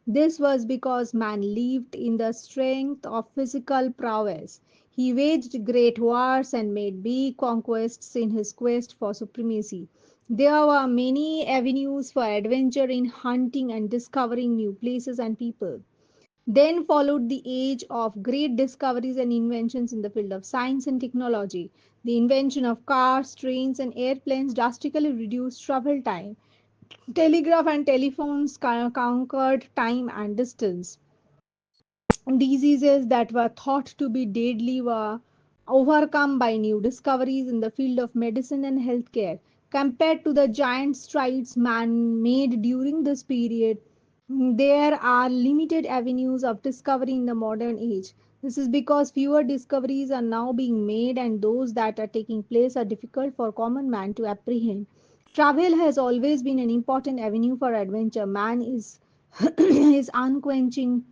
This was because man lived in the strength of physical prowess. He waged great wars and made big conquests in his quest for supremacy. There were many avenues for adventure in hunting and discovering new places and people. Then followed the age of great discoveries and inventions in the field of science and technology. The invention of cars, trains, and airplanes drastically reduced travel time. Telegraph and telephones conquered time and distance. Diseases that were thought to be deadly were overcome by new discoveries in the field of medicine and healthcare. Compared to the giant strides man made during this period, there are limited avenues of discovery in the modern age. This is because fewer discoveries are now being made, and those that are taking place are difficult for common man to apprehend. Travel has always been an important avenue for adventure. Man is is unquenching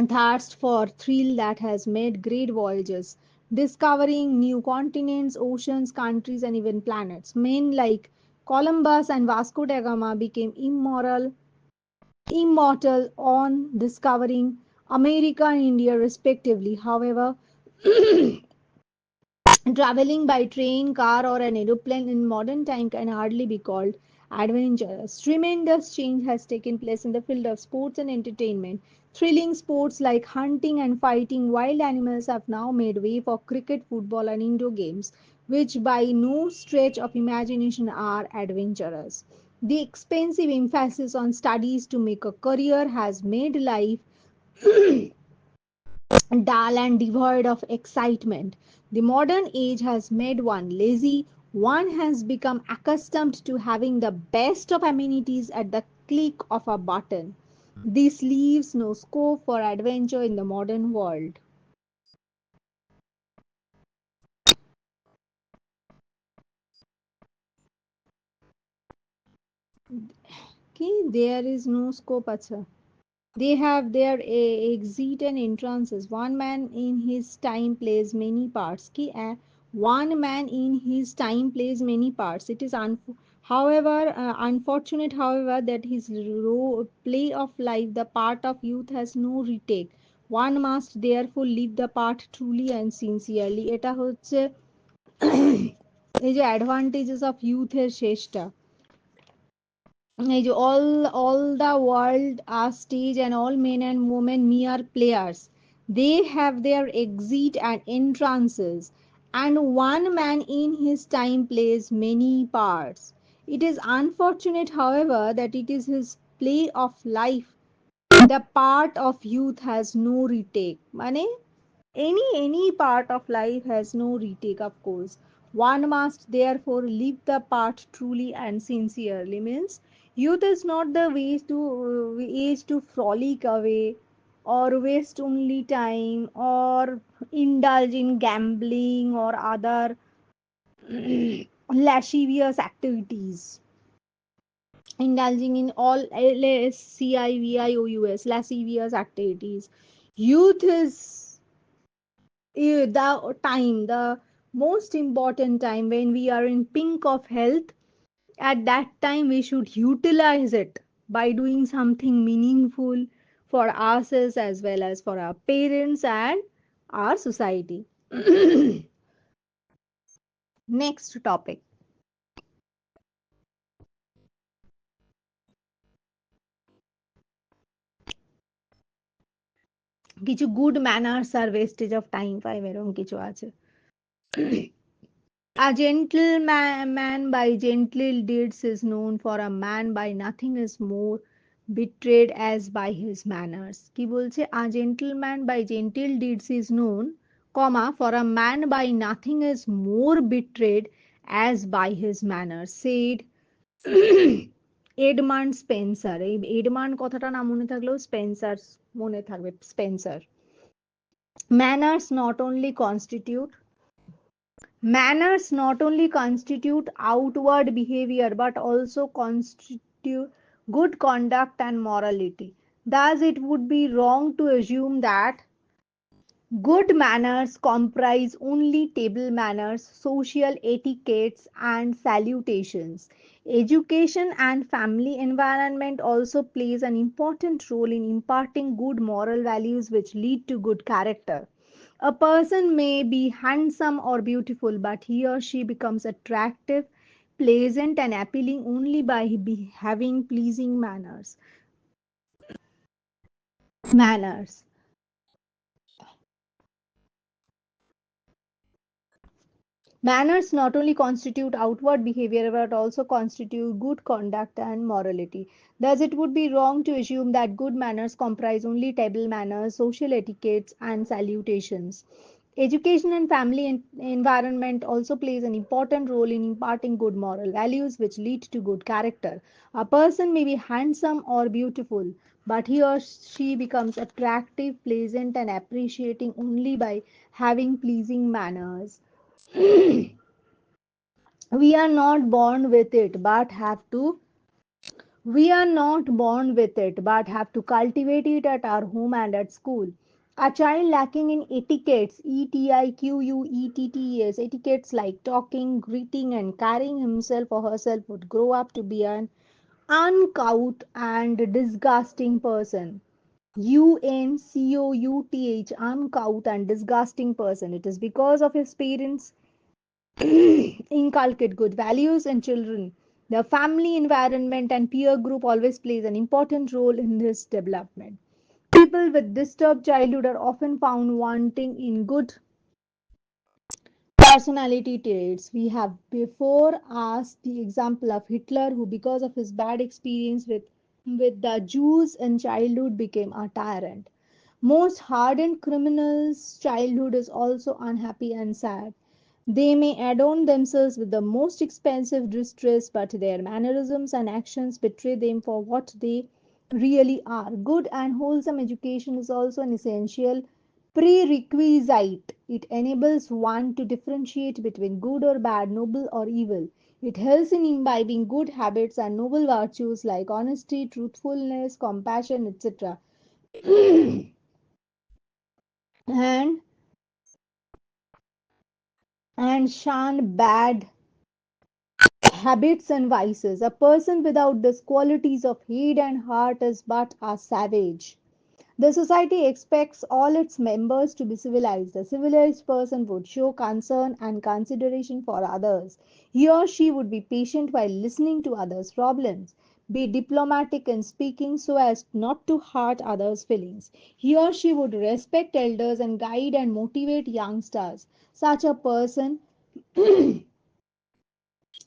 thirst for thrill that has made great voyages, discovering new continents, oceans, countries, and even planets. Men like Columbus and Vasco da Gama became immortal on discovering America and India respectively. However, traveling by train, car, or an aeroplane in modern time can hardly be called adventurous. Tremendous change has taken place in the field of sports and entertainment. Thrilling sports like hunting and fighting wild animals have now made way for cricket, football, and indoor games, which by no stretch of imagination are adventurous. The expensive emphasis on studies to make a career has made life dull and devoid of excitement. The modern age has made one lazy. One has become accustomed to having the best of amenities at the click of a button. This leaves no scope for adventure in the modern world. Okay, there is no scope. Acha. They have their exit and entrances. One man in his time plays many parts. One man in his time plays many parts. It is however unfortunate, however, that his play of life, the part of youth, has no retake. One must therefore live the part truly and sincerely. এটা হচ্ছে এই যে advantages of ইউথের শেষটা, এই যে all the world are stage and all men and women mere players. They have their exit and entrances, and one man in his time plays many parts. It is unfortunate, however, that it is his play of life, the part of youth, has no retake. মানে any part of life has no retake, of course. One must therefore live the part truly and sincerely. Means youth is not the age to frolic away or waste only time or indulge in gambling or other lascivious activities. Indulging in all lascivious lascivious activities. Youth is the time, the most important time when we are in pink of health. At that time we should utilize it by doing something meaningful for ourselves as well as for our parents and our society. Next topic. কিছু good manners আর wastage of time পাই এরকম কিছু আছে। A gentleman by gentle deeds is known, for a man by nothing is more betrayed as by his manners. কি বলছে? A gentleman by gentle deeds is known, comma, for a man by nothing is more betrayed as by his manners, said Edmund Spencer. এই Edmund কথাটা না মনে থাকলেও Spencer মনে থাকবে, Spencer. Manners not only constitute Manners not only constitute outward behavior but also constitute good conduct and morality. Thus, it would be wrong to assume that good manners comprise only table manners, social etiquettes, and salutations. Education and family environment also plays an important role in imparting good moral values which lead to good character. A person may be handsome or beautiful, but he or she becomes attractive, pleasant, and appealing only by having pleasing manners. Manners not only constitute outward behavior but also constitute good conduct and morality. Thus, it would be wrong to assume that good manners comprise only table manners, social etiquettes, and salutations. Education and family environment also plays an important role in imparting good moral values which lead to good character. A person may be handsome or beautiful, but he or she becomes attractive, pleasant, and appreciating only by having pleasing manners. we are not born with it but have to we are not born with it but have to cultivate it at our home and at school. A child lacking in etiquettes like talking, greeting, and carrying himself or herself would grow up to be an uncouth and disgusting person. Uncouth and disgusting person. It is because of his parents inculcate good values in children. The family environment and peer group always plays an important role in this development. People with disturbed childhood are often found wanting in good personality traits. We have before asked the example of Hitler, who, because of his bad experience with the Jews in childhood, became a tyrant. Most hardened criminals' childhood is also unhappy and sad. They may adorn themselves with the most expensive distress, but their mannerisms and actions betray them for what they really are. Good and wholesome education is also an essential prerequisite. It enables one to differentiate between good or bad, noble or evil. It helps in imbibing good habits and noble virtues like honesty, truthfulness, compassion, etc. and and shun bad habits and vices. A person without these qualities of head and heart is but a savage. The society expects all its members to be civilized. A civilized person would show concern and consideration for others. He or she would be patient while listening to others' problems, be diplomatic in speaking so as not to hurt others' feelings. He or she would respect elders and guide and motivate youngsters. Such a person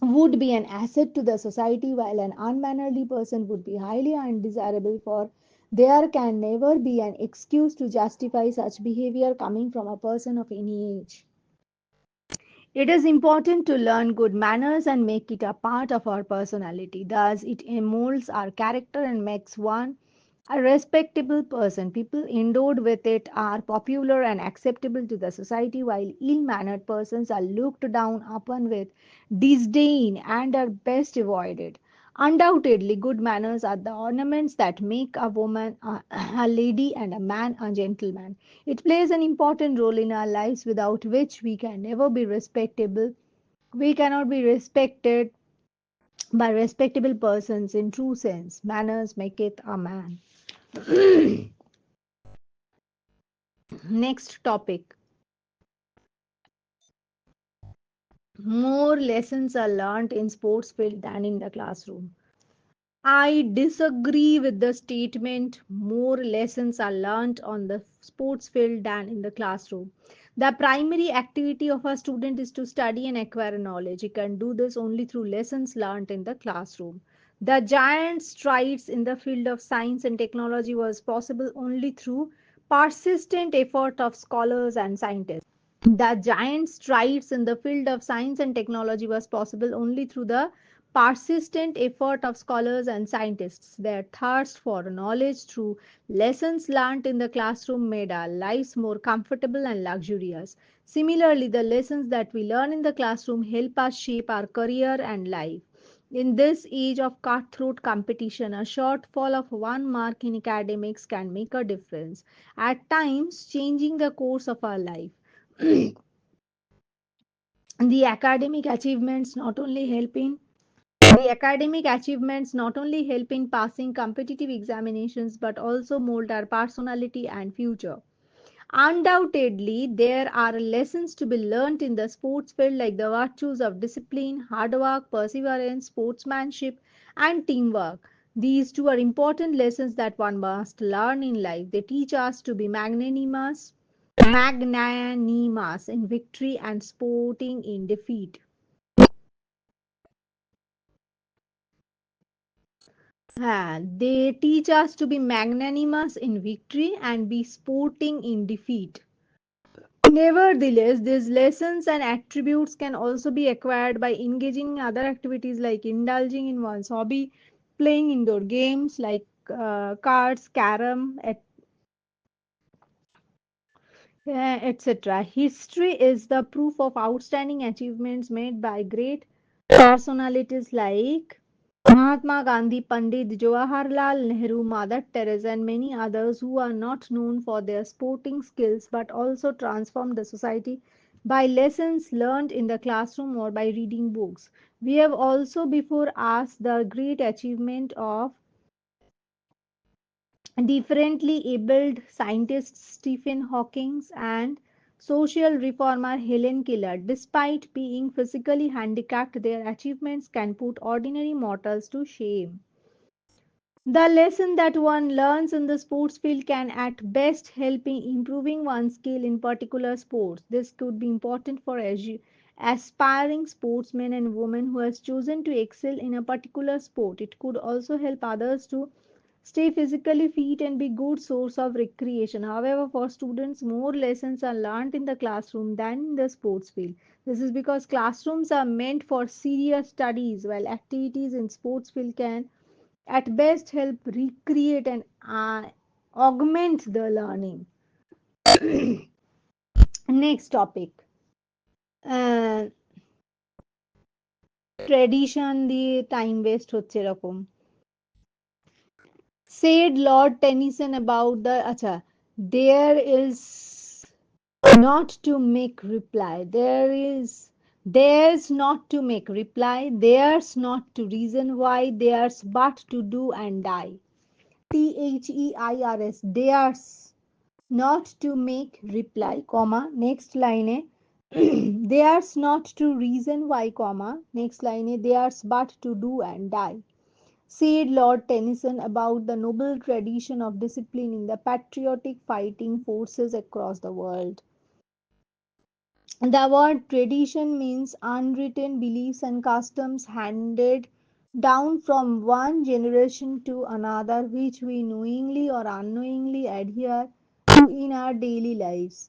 would be an asset to the society, while an unmannerly person would be highly undesirable, for there can never be an excuse to justify such behavior coming from a person of any age. It is important to learn good manners and make it a part of our personality. Thus, it molds our character and makes one a respectable person. People endowed with it are popular and acceptable to the society, while ill mannered persons are looked down upon with disdain and are best avoided. Undoubtedly, good manners are the ornaments that make a woman a lady and a man a gentleman. It plays an important role in our lives without which we can never be respectable. We cannot be respected by respectable persons in true sense. Manners maketh a man. Next topic. More lessons are learnt in sports field than in the classroom. I disagree with the statement more lessons are learnt on the sports field than in the classroom. The primary activity of a student is to study and acquire knowledge. He can do this only through lessons learnt in the classroom. The giant strides in the field of science and technology was possible only through persistent effort of scholars and scientists. The giant strides in the field of science and technology was possible only through the persistent effort of scholars and scientists. Their thirst for knowledge through lessons learned in the classroom made our lives more comfortable and luxurious. Similarly, the lessons that we learn in the classroom help us shape our career and life. In this age of cutthroat competition, a shortfall of 1 mark in academics can make a difference, at times changing the course of our life. The academic achievements not only help in the academic achievements not only help in passing competitive examinations but also mold our personality and future. Undoubtedly, there are lessons to be learned in the sports field like the virtues of discipline, hard work, perseverance, sportsmanship, and teamwork. These two are important lessons that one must learn in life. They teach us to be magnanimous in victory and sporting in defeat. They teach us to be magnanimous in victory and be sporting in defeat. Nevertheless, these lessons and attributes can also be acquired by engaging in other activities like indulging in one's hobby, playing indoor games like cards, carom, etc. History is the proof of outstanding achievements made by great personalities like Mahatma Gandhi, Pandit Jawaharlal Nehru, Mother Teresa, and many others who are not known for their sporting skills but also transformed the society by lessons learned in the classroom or by reading books. We have also before us the great achievement of differently abled scientists Stephen Hawking and social reformer Helen Keller. Despite being physically handicapped, their achievements can put ordinary mortals to shame. The lesson that one learns in the sports field can at best help in improving one's skill in particular sports. This could be important for aspiring sportsmen and women who has chosen to excel in a particular sport. It could also help others to stay physically fit and be good source of recreation. However, for students, more lessons are learned in the classroom than in the sports field. This is because classrooms are meant for serious studies, while activities in sports field can at best help recreate and augment the learning. Next topic. Uh, tradition দিয়ে time waste হচ্ছে এরকম said Lord Tennyson about the acha there is not to make reply there's not to make reply there's not to reason why there's but to do and die there's there's not to make reply comma next line there's not to reason why comma next line there's but to do and die said Lord Tennyson about the noble tradition of discipline in the patriotic fighting forces across the world. The word tradition means unwritten beliefs and customs handed down from one generation to another, which we knowingly or unknowingly adhere to in our daily lives.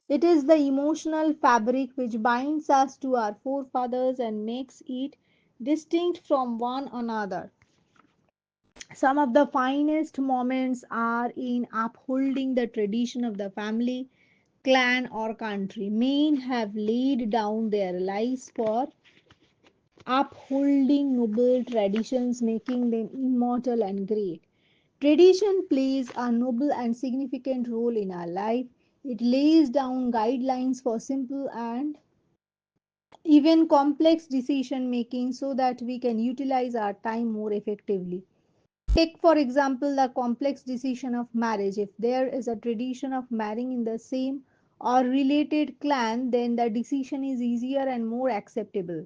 It is the emotional fabric which binds us to our forefathers and makes it distinct from one another. Some of the finest moments are in upholding the tradition of the family, clan, or country. Men have laid down their lives for upholding noble traditions, making them immortal and great. Tradition plays a noble and significant role in our life. It lays down guidelines for simple and even complex decision making so that we can utilize our time more effectively. Take, for example, the complex decision of marriage. If there is a tradition of marrying in the same or related clan, then the decision is easier and more acceptable.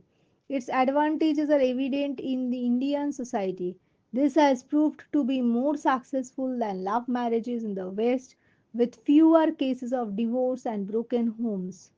Its advantages are evident in the Indian society. This has proved to be more successful than love marriages in the West, with fewer cases of divorce and broken homes.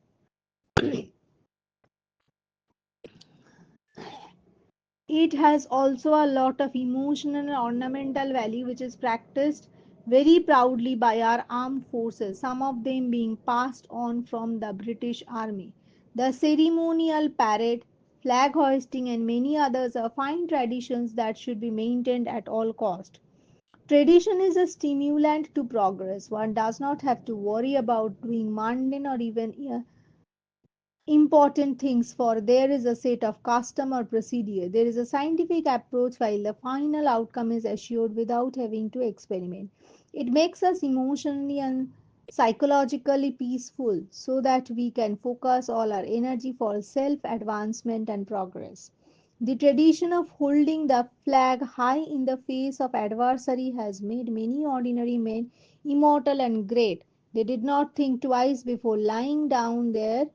It has also a lot of emotional and ornamental value which is practiced very proudly by our armed forces, some of them being passed on from the British Army. The ceremonial parade, flag hoisting, and many others are fine traditions that should be maintained at all cost. Tradition is a stimulant to progress. One does not have to worry about doing mundane or even important things for there is a set of custom or procedure. There is a scientific approach while the final outcome is assured without having to experiment. It makes us emotionally and psychologically peaceful so that we can focus all our energy for self advancement and progress. The tradition of holding the flag high in the face of adversary has made many ordinary men immortal and great. They did not think twice before lying down their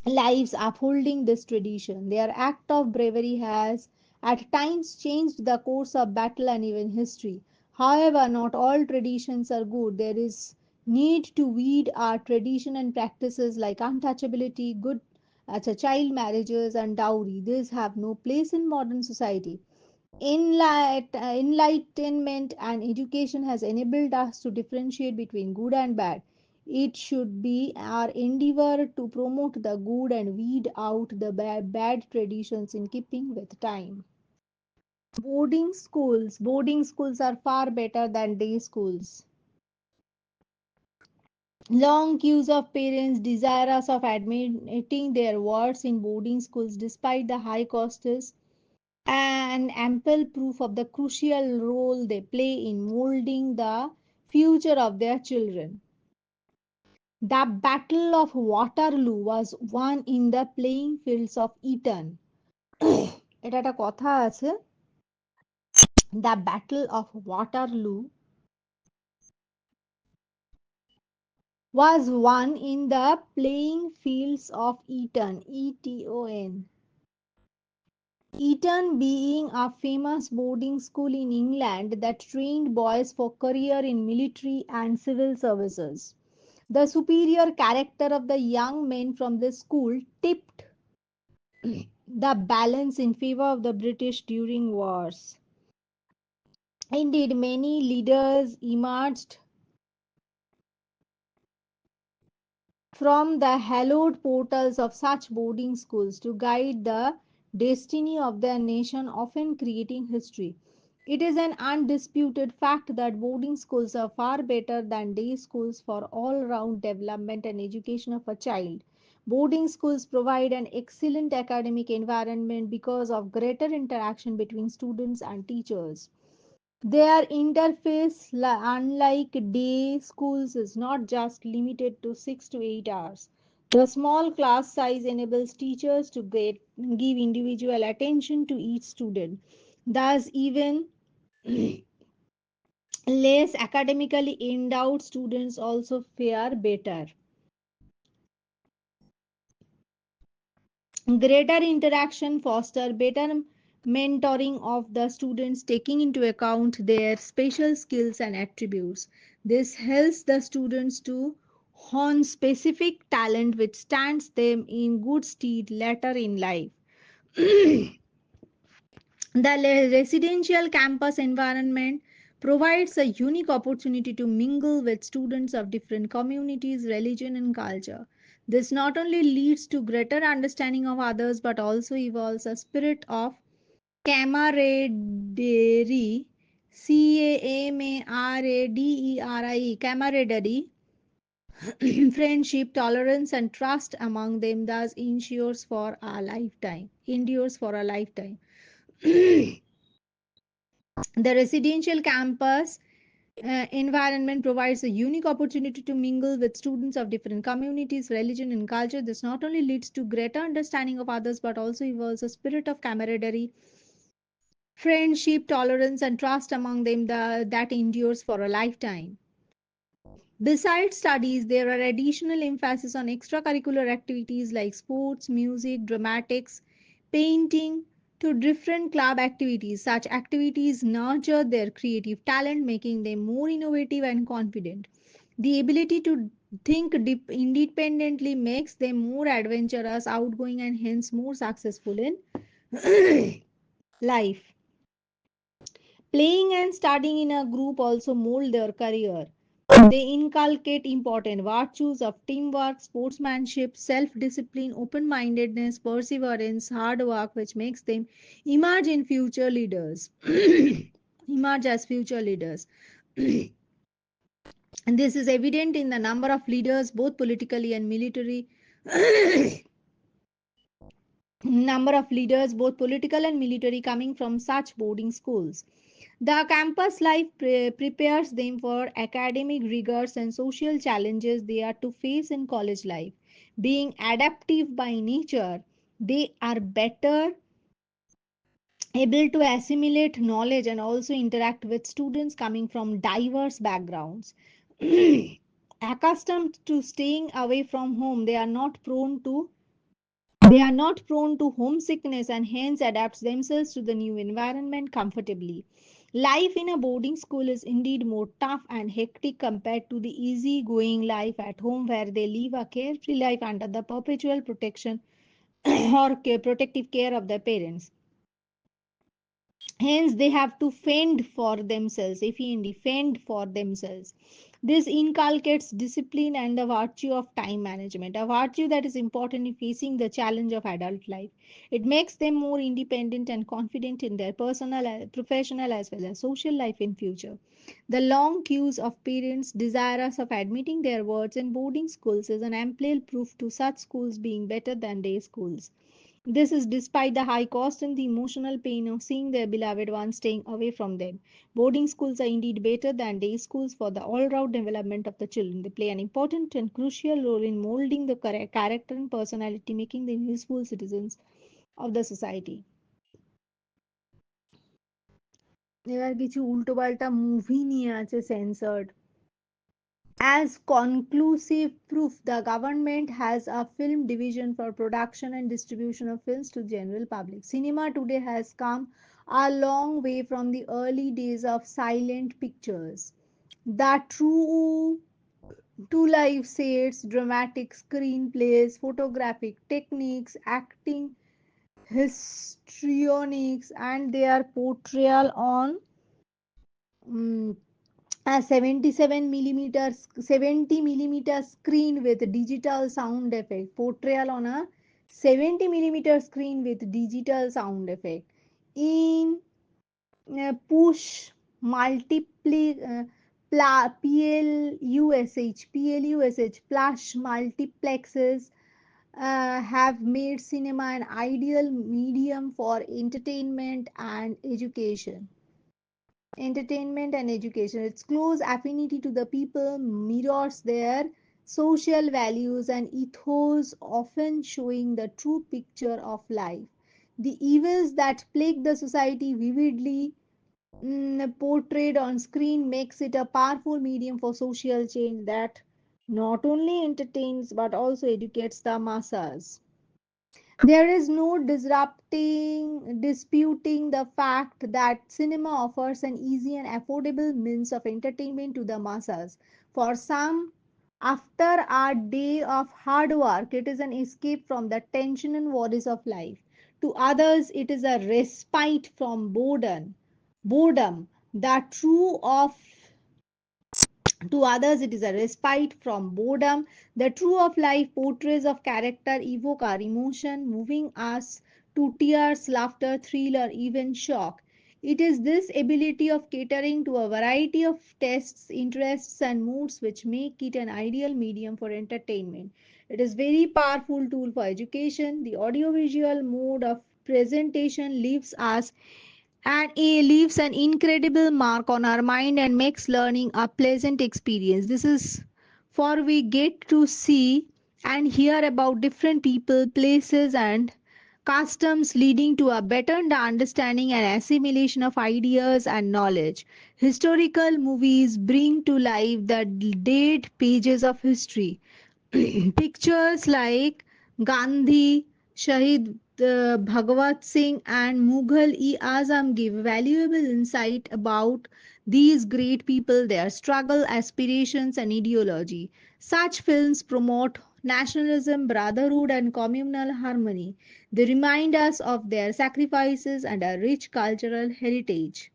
lives upholding this tradition. Their act of bravery has at times changed the course of battle and even history. However, not all traditions are good. There is need to weed our tradition and practices like untouchability, good child marriages, and dowry. These have no place in modern society. Enlightenment and education has enabled us to differentiate between good and bad. It should be our endeavor to promote the good and weed out the bad traditions in keeping with time. Boarding schools are far better than day schools. Long queues of parents desirous of admitting their wards in boarding schools despite the high costs and ample proof of the crucial role they play in molding the future of their children. The Battle of Waterloo was won in the playing fields of Eton. এটা একটা কথা আছে, the Battle of Waterloo was won in the playing fields of Eton, Eton. Eton being a famous boarding school in England that trained boys for career in military and civil services. The superior character of the young men from the school tipped the balance in favor of the British during wars. Indeed, many leaders emerged from the hallowed portals of such boarding schools to guide the destiny of their nation, often creating history. It is an undisputed fact that boarding schools are far better than day schools for all round development and education of a child. Boarding schools provide an excellent academic environment because of greater interaction between students and teachers. Their interface, unlike day schools, is not just limited to 6 to 8 hours. The small class size enables teachers to give individual attention to each student. Thus, even less academically endowed students also fare better. Greater interaction foster better mentoring of the students, taking into account their special skills and attributes. This helps the students to hone specific talent which stands them in good stead later in life. The residential campus environment provides a unique opportunity to mingle with students of different communities, religion, and culture. This not only leads to greater understanding of others but also evolves a spirit of camaraderie, CAMARADERIE, camaraderie, friendship, tolerance, and trust among them, thus endures for a lifetime. The residential campus environment provides a unique opportunity to mingle with students of different communities, religion, and culture. This not only leads to greater understanding of others but also evolves a spirit of camaraderie, friendship, tolerance, and trust among them that endures for a lifetime. Besides studies, there are additional emphasis on extracurricular activities like sports, music, dramatics, painting, to different club activities. Such activities nurture their creative talent, making them more innovative and confident. The ability to think independently makes them more adventurous, outgoing, and hence more successful in life. Playing and studying in a group also mold their career. They inculcate important virtues of teamwork, sportsmanship, self discipline, open mindedness, perseverance, hard work, which makes them emerge in future leaders. Emerge as future leaders. And this is evident in the number of leaders, both politically and military. Number of leaders, both political and military, coming from such boarding schools. The campus life prepares them for academic rigors and social challenges they are to face in college life. Being adaptive by nature, they are better able to assimilate knowledge and also interact with students coming from diverse backgrounds. Accustomed to staying away from home, they are not prone to homesickness and hence adapt themselves to the new environment comfortably. Life in a boarding school is indeed more tough and hectic compared to the easy-going life at home where they live a carefree life under the perpetual protection or protective care of their parents. Hence they have to fend for themselves, fend for themselves. This inculcates discipline and the virtue of time management, a virtue that is important in facing the challenge of adult life. It makes them more independent and confident in their personal, professional as well as social life in future. The long queues of parents desirous of admitting their wards in boarding schools is an ample proof to such schools being better than day schools. This is despite the high cost and the emotional pain of seeing their beloved ones staying away from them. Boarding schools are indeed better than day schools for the all round development of the children. They play an important and crucial role in molding the character and personality, making them useful citizens of the society. এবার কিছু উল্টোপাল্টা movie নিয়ে আছে censored. As conclusive proof, the government has a film division for production and distribution of films to general public. Cinema today has come a long way from the early days of silent pictures. The true to life sets, dramatic screenplays, photographic techniques, acting histrionics, and their portrayal on mm, a 70 millimeter screen with digital sound effect, portrayal on a 70 millimeter screen with digital sound effect in push multiply PLUSH plus multiplexes have made cinema an ideal medium for entertainment and education. Its close affinity to the people mirrors their social values and ethos, often showing the true picture of life. The evils that plague the society vividly portrayed on screen makes it a powerful medium for social change that not only entertains but also educates the masses. There is no disputing the fact that cinema offers an easy and affordable means of entertainment to the masses. For some, after a day of hard work, it is an escape from the tension and worries of life. To others, it is a respite from boredom. Boredom, the true of to others, it is a respite from boredom. The true of life portraits of character evoke our emotion, moving us to tears, laughter, thrill, or even shock. It is this ability of catering to a variety of tastes, interests, and moods which make it an ideal medium for entertainment. It is very powerful tool for education. The audiovisual mode of presentation leaves us and it leaves an incredible mark on our mind and makes learning a pleasant experience. This is for we get to see and hear about different people, places, and customs, leading to a better understanding and assimilation of ideas and knowledge. Historical movies bring to life the dead pages of history. Pictures like Gandhi, Shahid Bhagwat Singh, and Mughal-e-Azam give valuable insight about these great people, their struggle, aspirations, and ideology. Such films promote nationalism, brotherhood, and communal harmony. They remind us of their sacrifices and a rich cultural heritage.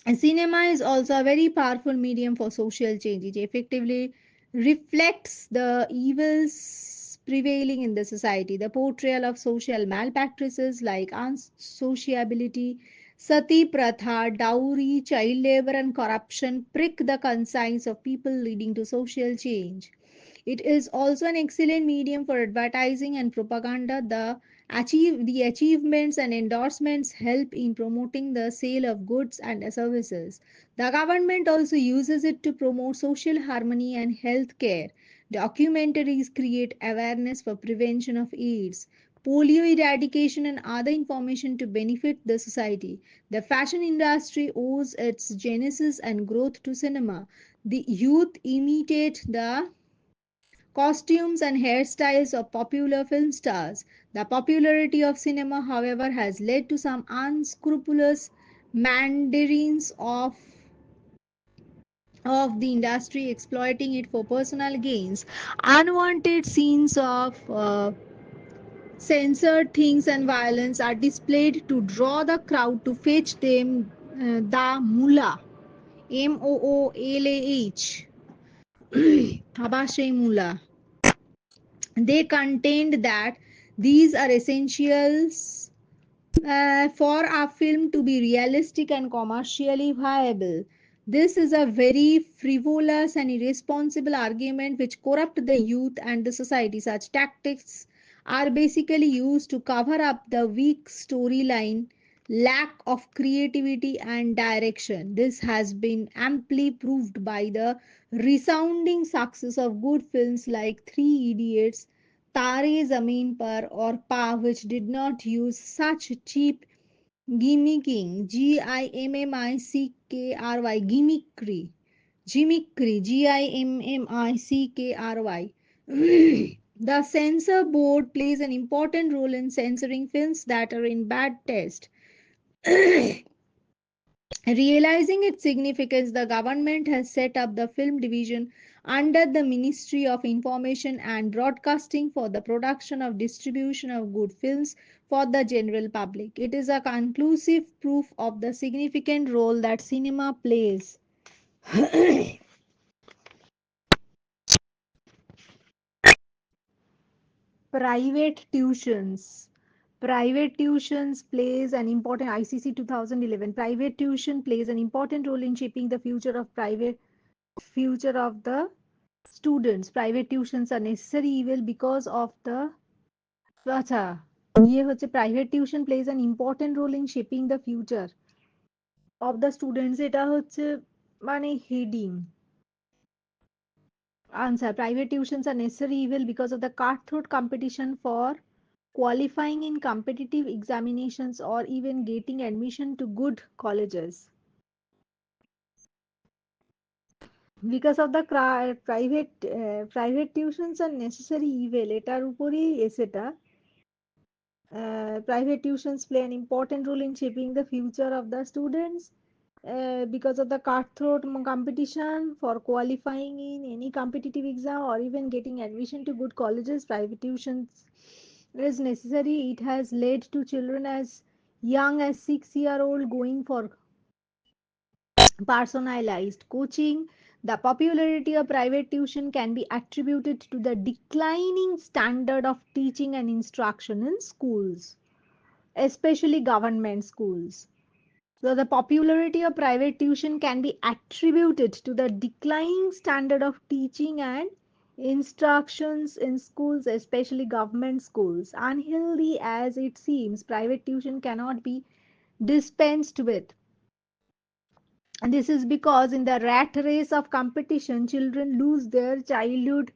And cinema is also a very powerful medium for social change. It effectively reflects the evils prevailing in the society. The portrayal of social malpractices like unsociability, sati pratha, dowry, child labor, and corruption prick the conscience of people, leading to social change. It is also an excellent medium for advertising and propaganda. The achievements and endorsements help in promoting the sale of goods and services. The government also uses it to promote social harmony and health care. Documentaries create awareness for prevention of AIDS, polio eradication, and other information to benefit the society. The fashion industry owes its genesis and growth to cinema. The youth imitate the costumes and hairstyles of popular film stars. The popularity of cinema, however, has led to some unscrupulous mandarins of the industry exploiting it for personal gains. Unwanted scenes of censored things and violence are displayed to draw the crowd to fetch them the mullah. Moolah. Habashay mullah. They contained that these are essentials for a film to be realistic and commercially viable. This is a very frivolous and irresponsible argument which corrupt the youth and the society. Such tactics are basically used to cover up the weak storyline, lack of creativity and direction. This has been amply proved by the resounding success of good films like Three Idiots, Tare Zameen Par or Pa, which did not use such cheap gimmicking, Gimmicry, Gimmicry. The censor board plays an important role in censoring films that are in bad taste. Realizing its significance, the government has set up the film division under the Ministry of Information and Broadcasting for the production of distribution of good films for the general public. It is a conclusive proof of the significant role that cinema plays. Private tuitions. Private tuitions plays an important ICC 2011. Private tuition plays an important role in shaping the future of the students. Private tuitions are necessary evil because of the আচ্ছা ইয়ে হচ্ছে private tuition plays an important role in shaping the future of the students. এটা হচ্ছে মানে heading answer. Private tuitions are necessary evil because of the cutthroat competition for qualifying in competitive examinations or even getting admission to good colleges. Because of the private tuitions are necessary evil, এটার উপরেই এসেটা private tuitions play an important role in shaping the future of the students because of the cutthroat competition for qualifying in any competitive exam or even getting admission to good colleges. Private tuitions is necessary. It has led to children as young as 6 year old going for personalized coaching. The popularity of private tuition can be attributed to the declining standard of teaching and instruction in schools, especially government schools. So, the popularity of private tuition can be attributed to the declining standard of teaching and instructions in schools, especially government schools. Unhealthy as it seems, private tuition cannot be dispensed with. And this is because in the rat race of competition, children lose their childhood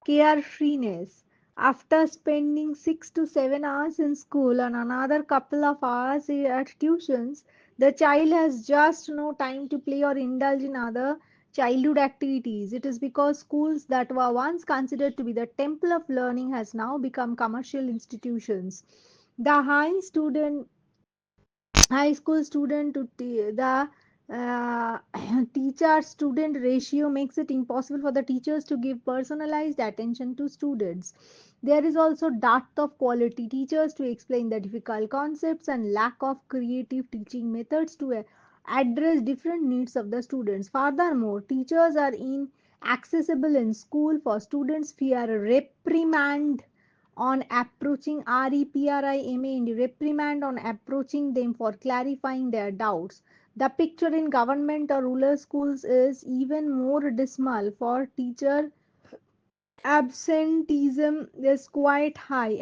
carefreeness. After spending 6 to 7 hours in school and another couple of hours at tuitions, the child has just no time to play or indulge in other childhood activities. It is because schools that were once considered to be the temple of learning has now become commercial institutions. The high school student to the uh, teacher student ratio makes it impossible for the teachers to give personalized attention to students. There is also dearth of quality teachers to explain the difficult concepts and lack of creative teaching methods to address different needs of the students. Furthermore, teachers are inaccessible in school for students fear reprimand on approaching reprimand on approaching them for clarifying their doubts. The picture in government or rural schools is even more dismal for teacher Absenteeism is quite high.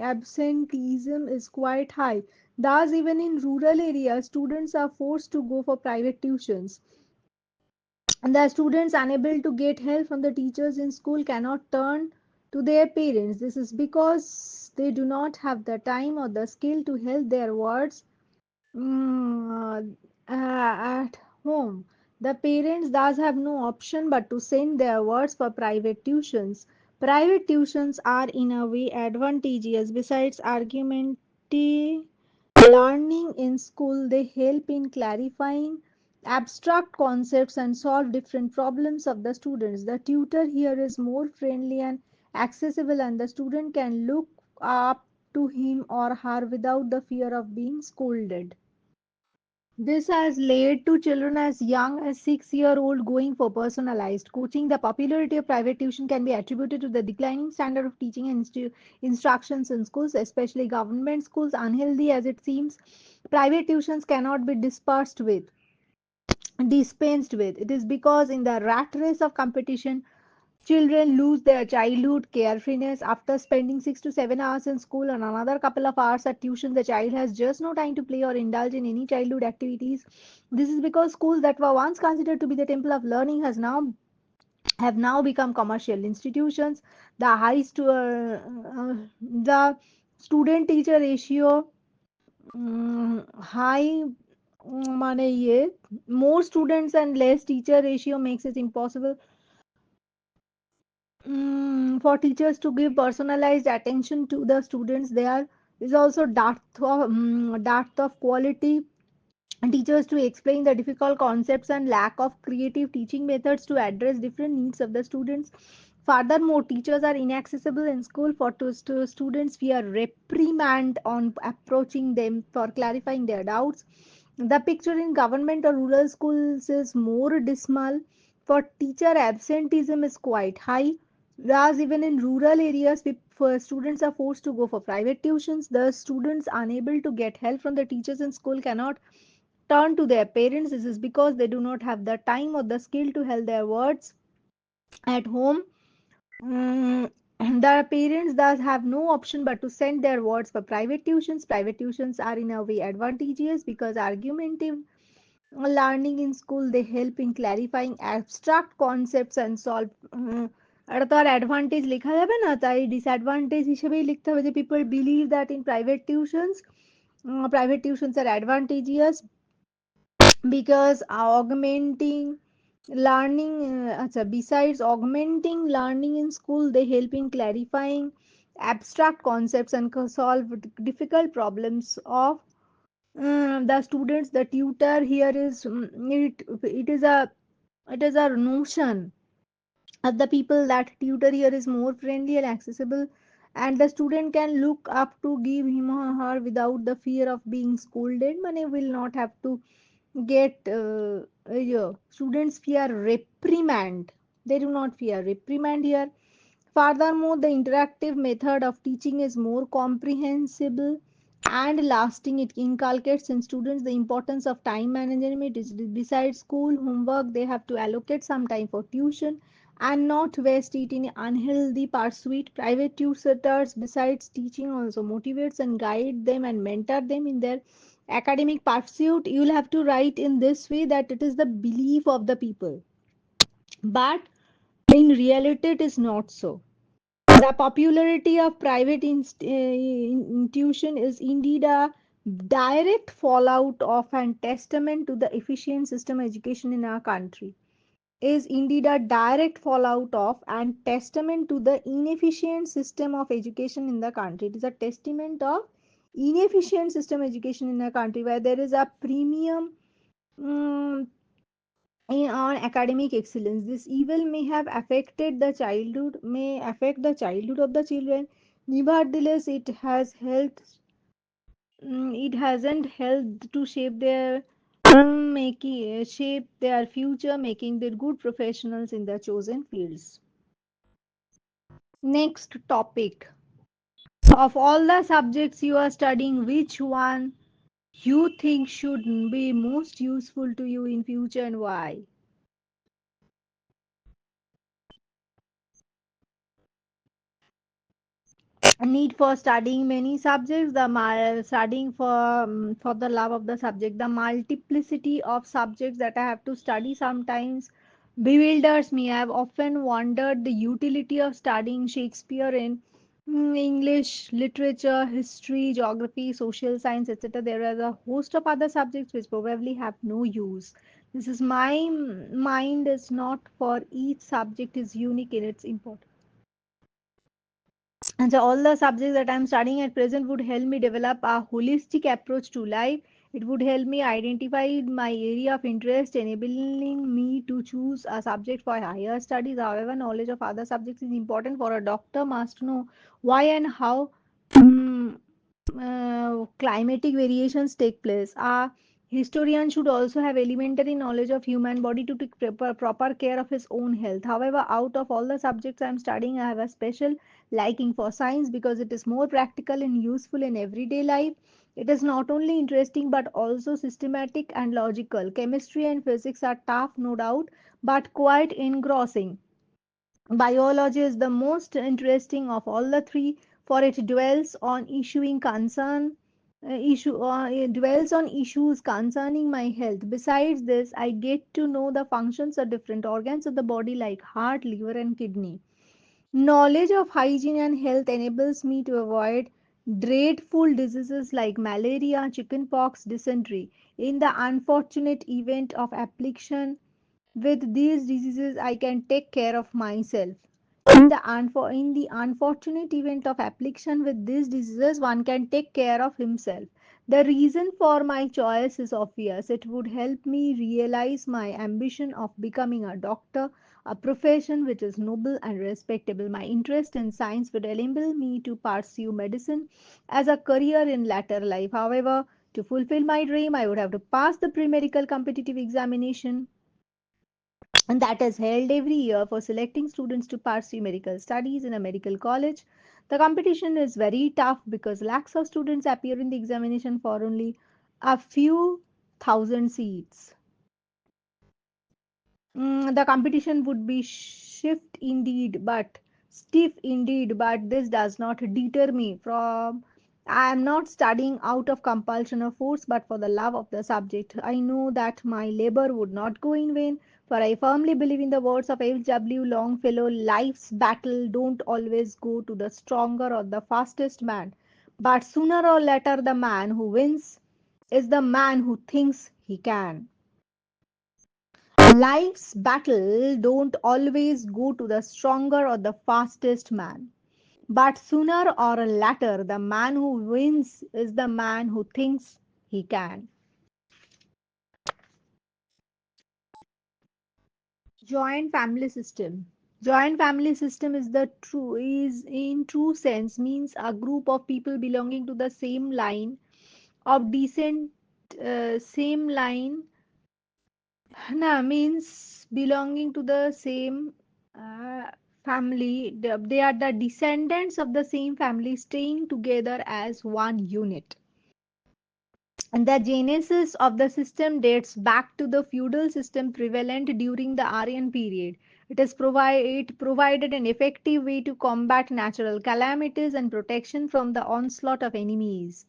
Thus, even in rural areas, students are forced to go for private tuitions. And the students unable to get help from the teachers in school cannot turn to their parents. This is because they do not have the time or the skill to help their words at home. The parents thus have no option but to send their words for private tuitions. Private tuitions are in a way advantageous. Besides argumentative learning in school, they help in clarifying abstract concepts and solve different problems of the students. The tutor here is more friendly and accessible, and the student can look up to him or her without the fear of being scolded. This has led to children as young as 6-year-old going for personalized coaching. The popularity of private tuition can be attributed to the declining standard of teaching and instructions in schools, especially government schools. Unhealthy as it seems, private tuitions cannot be dispensed with. It is because in the rat race of competition, children lose their childhood carefreeness after spending 6 to 7 hours in school and another couple of hours at tuition. The child has just no time to play or indulge in any childhood activities. This is because schools that were once considered to be the temple of learning have now become commercial institutions. The the student teacher ratio high माने ये more students and less teacher ratio makes it impossible for teachers to give personalized attention to the students. There is also depth of quality teachers to explain the difficult concepts and lack of creative teaching methods to address different needs of the students. Furthermore, teachers are inaccessible in school for to students fear reprimand on approaching them for clarifying their doubts. The picture in government or rural schools is more dismal. For teacher absenteeism is quite high. Whereas even in rural areas, students are forced to go for private tuitions. The students unable to get help from the teachers in school cannot turn to their parents. This is because they do not have the time or the skill to help their words at home. Mm, the parents thus have no option but to send their words for private tuitions. Private tuitions are in a way advantageous because argumentative learning in school they help in clarifying abstract concepts and solve আর তার advantage লেখা যাবে না তাই disadvantage হিসেবেই লিখতে হবে যে people believe that in private tuitions are advantageous because besides augmenting learning in school they help in clarifying abstract concepts and solve difficult problems of the students. The tutor here is it is a notion of the people that tutor here is more friendly and accessible, and the student can look up to give him or her without the fear of being scolded. Money will not have to get yeah, students fear reprimand. They do not fear reprimand here. Furthermore, the interactive method of teaching is more comprehensible and lasting. It inculcates in students the importance of time management. Besides school homework, they have to allocate some time for tuition and not waste it in unhealthy pursuit. Private tutors, besides teaching, also motivates and guide them and mentor them in their academic pursuit. You'll have to write in this way that it is the belief of the people, but in reality, it is not so. The popularity of private institution is indeed a direct fallout of and testament to the efficient system of education in our country. Is indeed a direct fallout of and testament to the inefficient system of education in the country. It is a testament of inefficient system education in a country where there is a premium mm, on academic excellence. This evil may affect the childhood of the children. Nevertheless, it hasn't helped to shape their future, making them good professionals in their chosen fields. Next topic. Of all the subjects you are studying, which one you think should be most useful to you in future and why? a need for studying many subjects, studying for the love of the subject, the multiplicity of subjects that I have to study sometimes bewilders me. I have often wondered the utility of studying Shakespeare in English, literature, history, geography, social science, etc. There are a host of other subjects which probably have no use. This is my mind is not for each subject is unique in its importance. And so all the subjects that I'm studying at present would help me develop a holistic approach to life. It would help me identify my area of interest, enabling me to choose a subject for higher studies. However, knowledge of other subjects is important for a doctor must know why and how climatic variations take place. A historian should also have elementary knowledge of human body to take proper care of his own health. However, out of all the subjects I am studying, I have a special liking for science because it is more practical and useful in everyday life. It is not only interesting but also systematic and logical. Chemistry and physics are tough, no doubt, but quite engrossing. Biology is the most interesting of all the three, for it dwells on it dwells on issues concerning my health. Besides this, I get to know the functions of different organs of the body like heart, liver, and kidney. Knowledge of hygiene and health enables me to avoid dreadful diseases like malaria, chickenpox, dysentery. In the unfortunate event of affliction with these diseases, I can take care of myself. In the unfortunate event of affliction with these diseases, one can take care of himself. The reason for my choice is obvious. It would help me realize my ambition of becoming a doctor, a profession which is noble and respectable. My interest in science would enable me to pursue medicine as a career in later life. However, to fulfill my dream, I would have to pass the pre-medical competitive examination, and that is held every year for selecting students to pursue medical studies in a medical college. The competition is very tough because lakhs of students appear in the examination for only a few thousand seats. The competition would be stiff indeed, but this does not deter me from. I am not studying out of compulsion or force, but for the love of the subject. I know that my labor would not go in vain, for I firmly believe in the words of H.W. Longfellow, life's battle don't always go to the stronger or the fastest man, but sooner or later the man who wins is the man who thinks he can. Life's battle don't always go to the stronger or the fastest man. But sooner or later, the man who wins is the man who thinks he can. Joint family system. Joint family system is in true sense means a group of people belonging to the same line of descent, same line Na means belonging to the same family. They are the descendants of the same family staying together as one unit. And the genesis of the system dates back to the feudal system prevalent during the Aryan period. It provided an effective way to combat natural calamities and protection from the onslaught of enemies.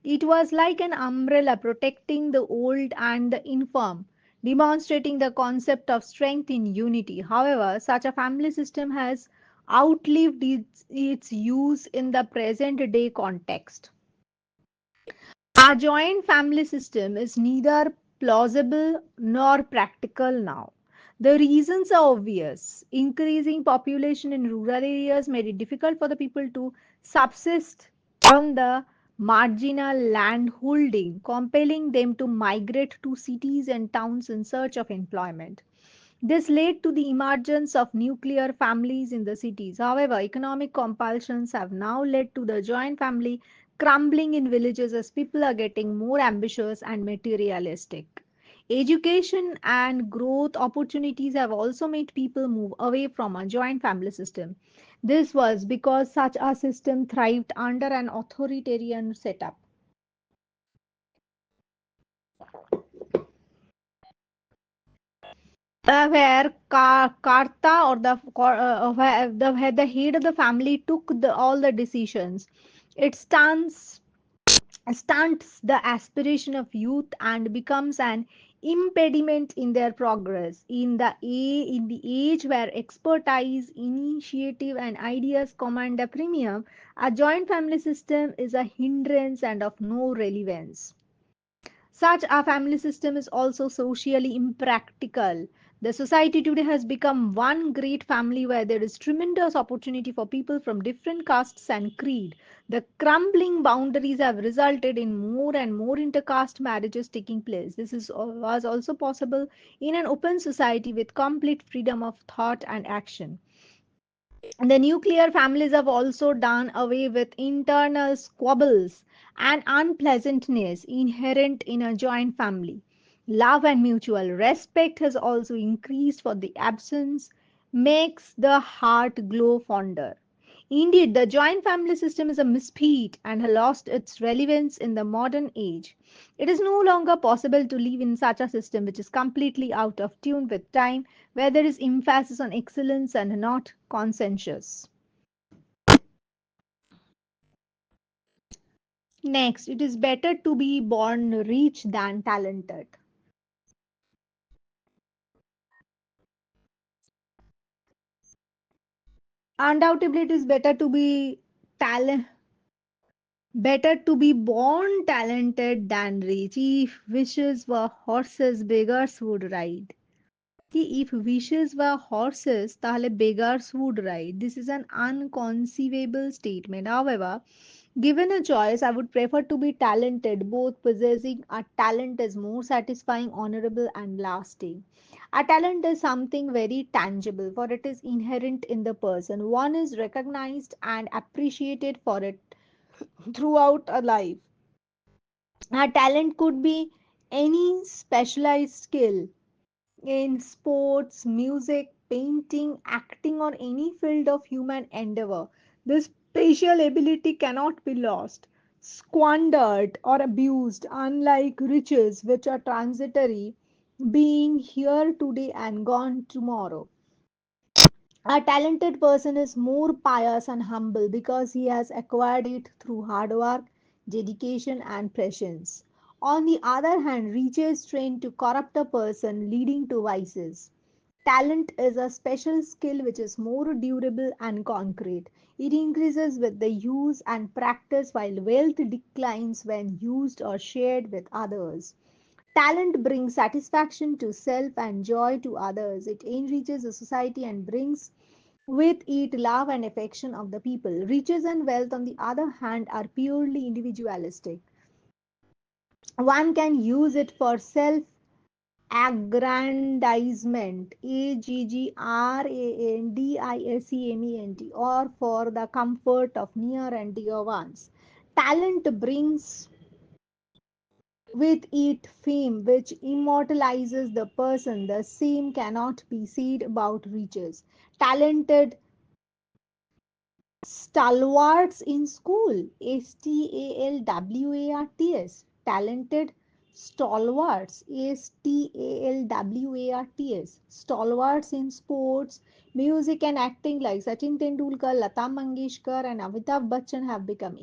It was like an umbrella protecting the old and the infirm, demonstrating the concept of strength in unity. However, such a family system has outlived its use in the present day context. Our joint family system is neither plausible nor practical now. The reasons are obvious. Increasing population in rural areas made it difficult for the people to subsist on the marginal land holding, compelling them to migrate to cities and towns in search of employment. This led to the emergence of nuclear families in the cities. However, economic compulsions have now led to the joint family crumbling in villages as people are getting more ambitious and materialistic. Education and growth opportunities have also made people move away from a joint family system. This was because such a system thrived under an authoritarian setup. where Karta or where the head of the family took all the decisions. It stunts the aspiration of youth and becomes an impediment in their progress. In the age where expertise, initiative, and ideas command a premium, a joint family system is a hindrance and of no relevance. Such a family system is also socially impractical. The society today has become one great family where there is tremendous opportunity for people from different castes and creed. The crumbling boundaries have resulted in more and more intercaste marriages taking place. Was also possible in an open society with complete freedom of thought and action. The nuclear families have also done away with internal squabbles and unpleasantness inherent in a joint family. Love and mutual respect has also increased, for the absence makes the heart glow fonder. Indeed, the joint family system is a misfit and has lost its relevance in the modern age. It is no longer possible to live in such a system which is completely out of tune with time, where there is emphasis on excellence and not consensus. Next, it is better to be born rich than talented. Undoubtedly, it is talent better to be born talented than rich. If wishes were horses, beggars would ride. If wishes were horses, তাহলে beggars would ride. This is an unconceivable statement. However, given a choice, I would prefer to be talented. Both possessing a talent is more satisfying, honorable, and lasting. A talent is something very tangible, for it is inherent in the person. One is recognized and appreciated for it throughout a life. A talent could be any specialized skill in sports, music, painting, acting, or any field of human endeavor. This spatial ability cannot be lost, squandered, or abused, unlike riches, which are transitory, being here today and gone tomorrow. A talented person is more pious and humble because he has acquired it through hard work, dedication, and patience. On the other hand, riches train to corrupt a person, leading to vices. Talent is a special skill which is more durable and concrete. It increases with the use and practice, while wealth declines when used or shared with others. Talent brings satisfaction to self and joy to others. It enriches the society and brings with it love and affection of the people. Riches and wealth, on the other hand, are purely individualistic. One can use it for self aggrandizement, aggrandisement, or for the comfort of near and dear ones. Talent brings with it fame which immortalizes the person. The same cannot be said about riches. Talented stalwarts in school, stalwarts, talented stalwarts, stalwarts, stalwarts in sports, music, and acting like Sachin Tendulkar, Lata Mangeshkar, and Amitabh Bachchan have become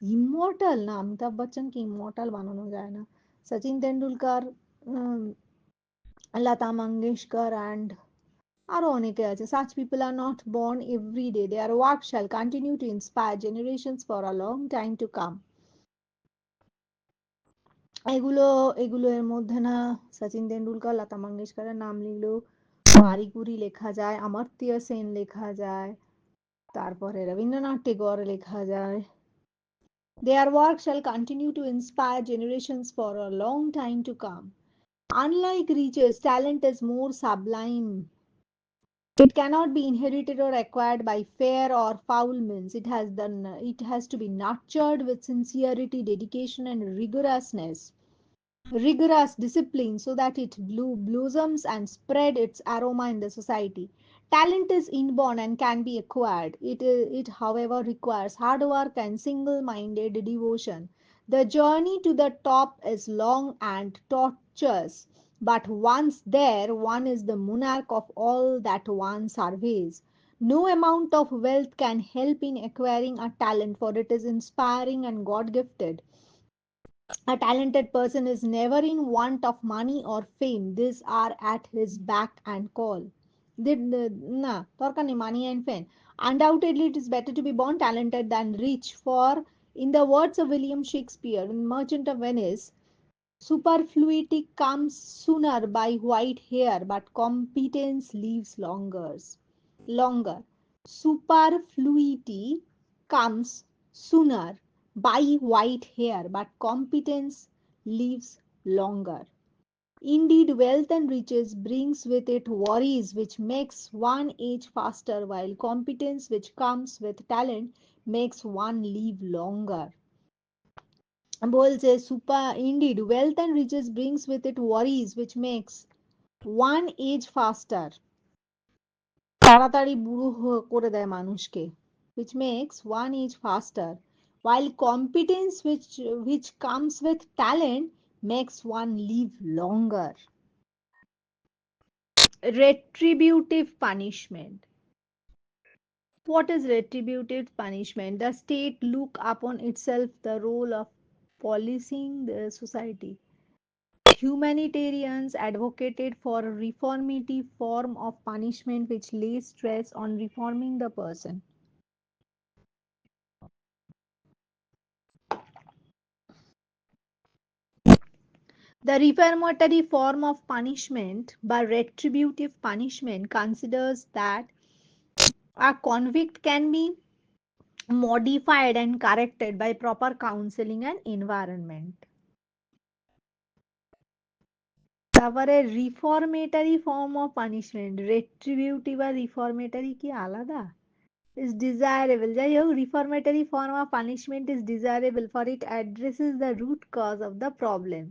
immortal. না অমিতাভ বচ্চনকে immortal বানানো যায় না Sachin Tendulkar Lata Mangeshkar and আরো অনেকে আছে such people are not born every day. Their work shall continue to inspire generations for a long time to come. এগুলো এগুলো এর মধ্যে না সচিন তেন্ডুলকার লতা মঙ্গেশকরের নাম লিখলেও মারি কুরি লেখা যায়, অমর্ত্য সেন লেখা যায়, তারপরে রবীন্দ্রনাথ টেগোর লেখা যায়. Their work shall continue to inspire generations for a long time to come. Unlike riches, talent is more sublime. It cannot be inherited or acquired by fair or foul means. It has to be nurtured with sincerity, dedication, and rigorous discipline, so that it blossoms and spread its aroma in the society. Talent is inborn and can be acquired. It however requires hard work and single-minded devotion. The journey to the top is long and tortuous. But once there, one is the monarch of all that one surveys. No amount of wealth can help in acquiring a talent, for it is inspiring and God gifted. A talented person is never in want of money or fame. These are at his back and call. দরকার money and fame. Undoubtedly, it is better to be born talented than rich, for, in the words of William Shakespeare in Merchant of Venice, superfluity comes sooner by white hair, but competence lives longer. Superfluity comes sooner by white hair, but competence lives longer. Indeed, wealth and riches brings with it worries which makes one age faster, while competence which comes with talent makes one live longer. Boyle says, super indeed, wealth and riches brings with it worries which makes one age faster. তাড়াতাড়ি বুড়ো করে দেয় মানুষকে, which makes one age faster, while competence which comes with talent makes one live longer. Retributive punishment. What is retributive punishment? The state look upon itself the role of policing the society. Humanitarians advocated for a reformative form of punishment which lays stress on reforming the person. The reformatory form of punishment, by retributive punishment, considers that a convict can be modified and corrected by proper counseling and environment. তারপরে রিফর্মেটরি form of punishment, রেট্রিবিউটিভ আর রিফর্মেটরি কি আলাদা? Is desirable. যাই হোক, reformatory form of punishment is desirable for it addresses the root cause of the problem.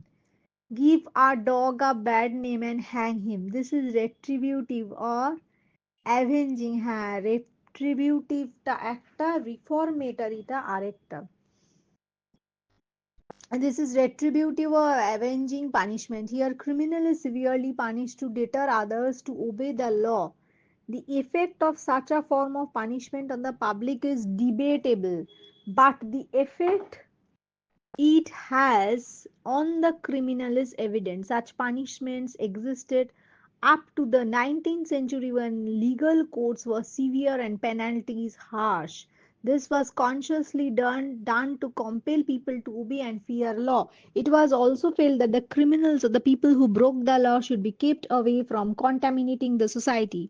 Give a dog a bad name and hang him. This is retributive or avenging. হ্যাঁ, retributive টা একটা, reformatory-টা আরেকটা. And this is retributive or avenging punishment. Here, criminal is severely punished to deter others to obey the law. The effect of such a form of punishment on the public is debatable, but the effect it has on the criminal is evident. Such punishments existed up to the 19th century when legal codes were severe and penalties harsh. This was consciously done to compel people to obey and fear law. It was also felt that the criminals or the people who broke the law should be kept away from contaminating the society.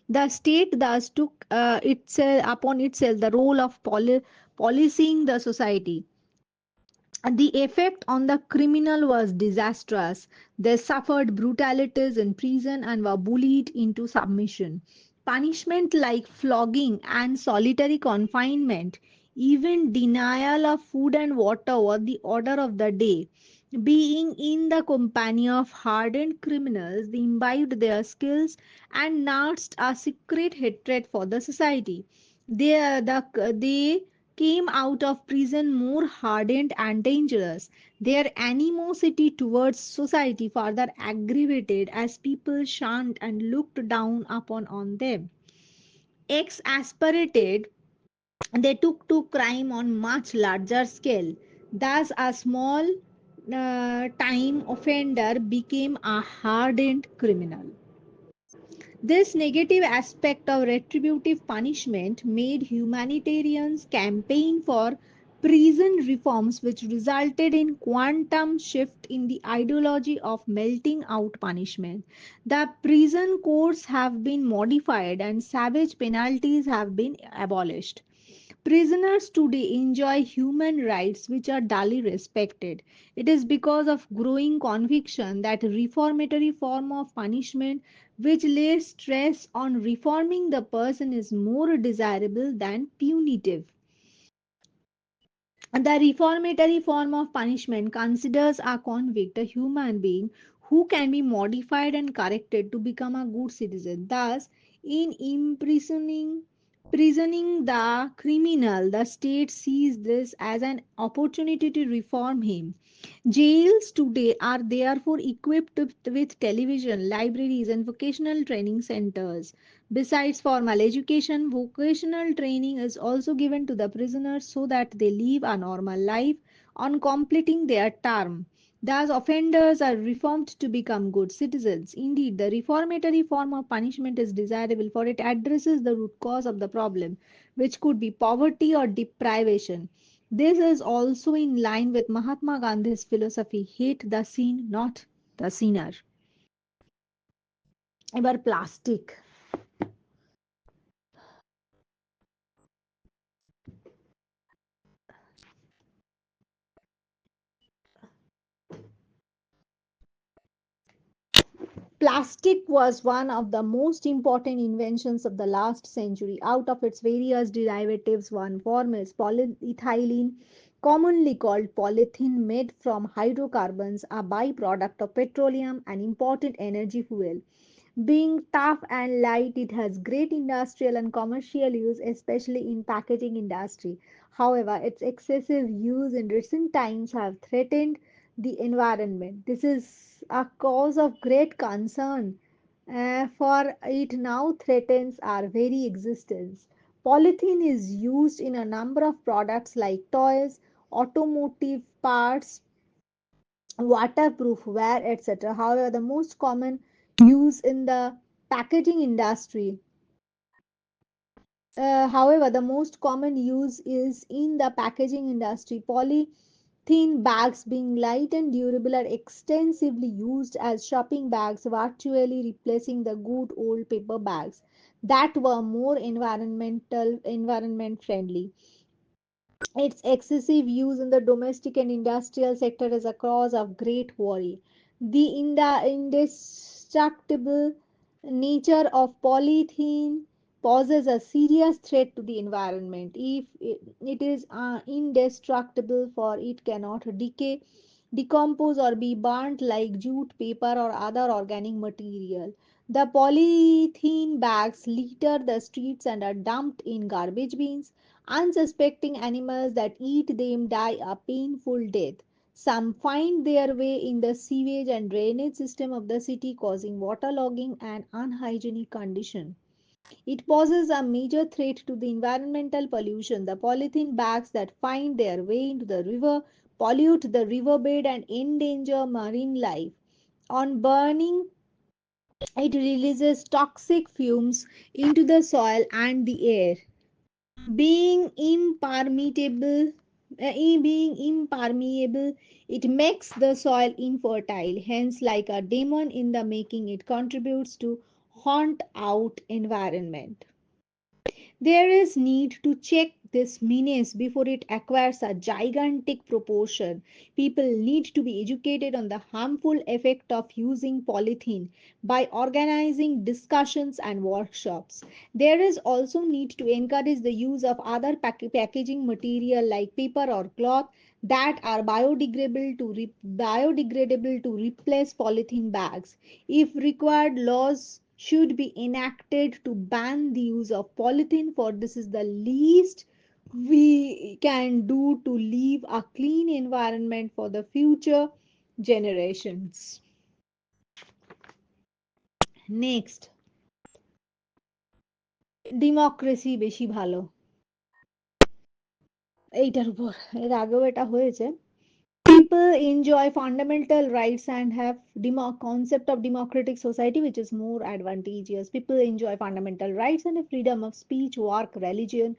The state thus took itself upon itself the role of policing the society. The effect on the criminal was disastrous. They suffered brutalities in prison and were bullied into submission. Punishment like flogging and solitary confinement, even denial of food and water were the order of the day. Being in the company of hardened criminals, they imbibed their skills and nursed a secret hatred for the society. They came out of prison more hardened and dangerous. Their animosity towards society further aggravated as people shunned and looked down upon on them. Exasperated, they took to crime on much larger scale. Thus, a small time offender became a hardened criminal. This negative aspect of retributive punishment made humanitarians campaign for prison reforms which resulted in quantum shift in the ideology of melting out punishment. The prison codes have been modified and savage penalties have been abolished. Prisoners today enjoy human rights which are duly respected. It is because of growing conviction that reformatory form of punishment which lays stress on reforming the person is more desirable than punitive. The reformatory form of punishment considers a convict a human being who can be modified and corrected to become a good citizen. Thus, in imprisoning Prisoning the criminal, the state sees this as an opportunity to reform him. Jails today are therefore equipped with television, libraries, and vocational training centers. Besides formal education, vocational training is also given to the prisoners so that they live a normal life on completing their term. Thus, offenders are reformed to become good citizens. Indeed, the reformatory form of punishment is desirable for it addresses the root cause of the problem, which could be poverty or deprivation. This is also in line with Mahatma Gandhi's philosophy hate the sin, not the sinner. এবার plastic Plastic was one of the most important inventions of the last century. Out of its various derivatives, one form is polyethylene, commonly called polythene, made from hydrocarbons, a byproduct of petroleum, an important energy fuel. Being tough and light, it has great industrial and commercial use, especially in packaging industry. However, its excessive use in recent times have threatened the environment. This is a cause of great concern, for it now threatens our very existence. Polythene is used in a number of products like toys, automotive parts, waterproof wear, etc. However, the most common use in the packaging industry however, the most common use is in the packaging industry. Polythene bags, being light and durable, are extensively used as shopping bags, virtually replacing the good old paper bags that were more environment friendly. Its excessive use in the domestic and industrial sector is a cause of great worry. The indestructible nature of polythene poses a serious threat to the environment. If it is indestructible, for it cannot decay, decompose, or be burnt like jute, paper, or other organic material. The polythene bags litter the streets and are dumped in garbage bins. Unsuspecting animals that eat them die a painful death. Some find their way in the sewage and drainage system of the city, causing waterlogging and unhygienic condition. It poses a major threat to the environmental pollution. The polythene bags that find their way into the river pollute the riverbed and endanger marine life. On burning, it releases toxic fumes into the soil and the air. Being impermeable, being impermeable, it makes the soil infertile. Hence, like a demon in the making, it contributes to haunt out environment. There is need to check this menace before it acquires a gigantic proportion. People need to be educated on the harmful effect of using polythene by organizing discussions and workshops. There is also need to encourage the use of other packaging material like paper or cloth that are biodegradable to replace polythene bags. If required, laws should be enacted to ban the use of polythene, for this is the least we can do to leave a clean environment for the future generations. Next, democracy বেশি ভালো, এইটার উপর এর আগেও এটা হয়েছে। People enjoy fundamental rights and have concept of democratic society which is more advantageous. People enjoy fundamental rights and a freedom of speech, work, religion.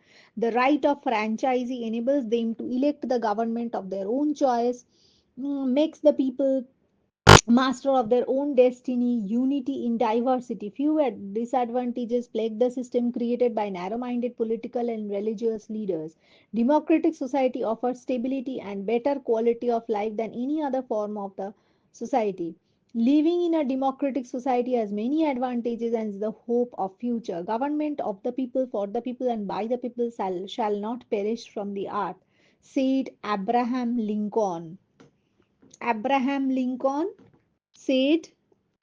The right of franchise enables them to elect the government of their own choice, makes the people master of their own destiny, unity in diversity. Few disadvantages plague the system created by narrow minded political and religious leaders. Democratic society offers stability and better quality of life than any other form of the society. Living in a democratic society has many advantages and is the hope of future. Government of the people, for the people, and by the people shall not perish from the earth, said Abraham Lincoln. Abraham Lincoln said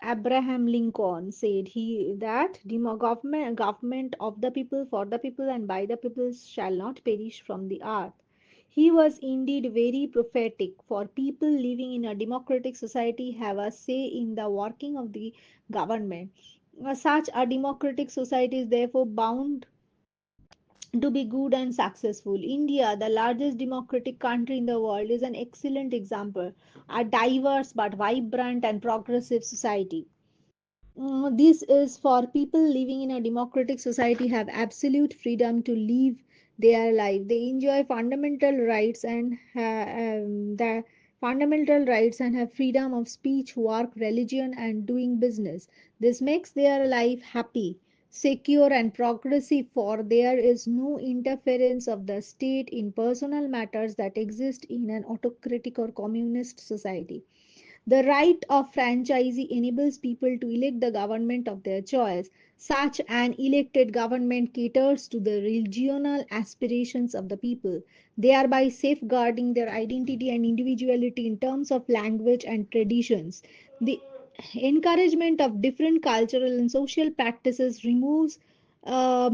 Abraham Lincoln said he that government of the people, for the people, and by the people shall not perish from the earth. He was indeed very prophetic, for people living in a democratic society have a say in the working of the government. Such a democratic society is therefore bound to be good and successful. India, the largest democratic country in the world, is an excellent example, a diverse but vibrant and progressive society. This is for people living in a democratic society have absolute freedom to live their life. They enjoy fundamental rights and the fundamental rights and have freedom of speech, work, religion, and doing business. This makes their life happy, secure, and progressive. For there is no interference of the state in personal matters that exist in an autocratic or communist society. The right of franchisee enables people to elect the government of their choice. Such an elected government caters to the regional aspirations of the people, thereby safeguarding their identity and individuality in terms of language and traditions. The encouragement of different cultural and social practices uh,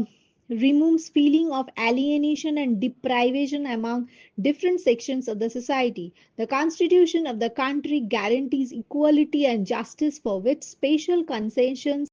removes feeling of alienation and deprivation among different sections of the society. The constitution of the country guarantees equality and justice, for which special concessions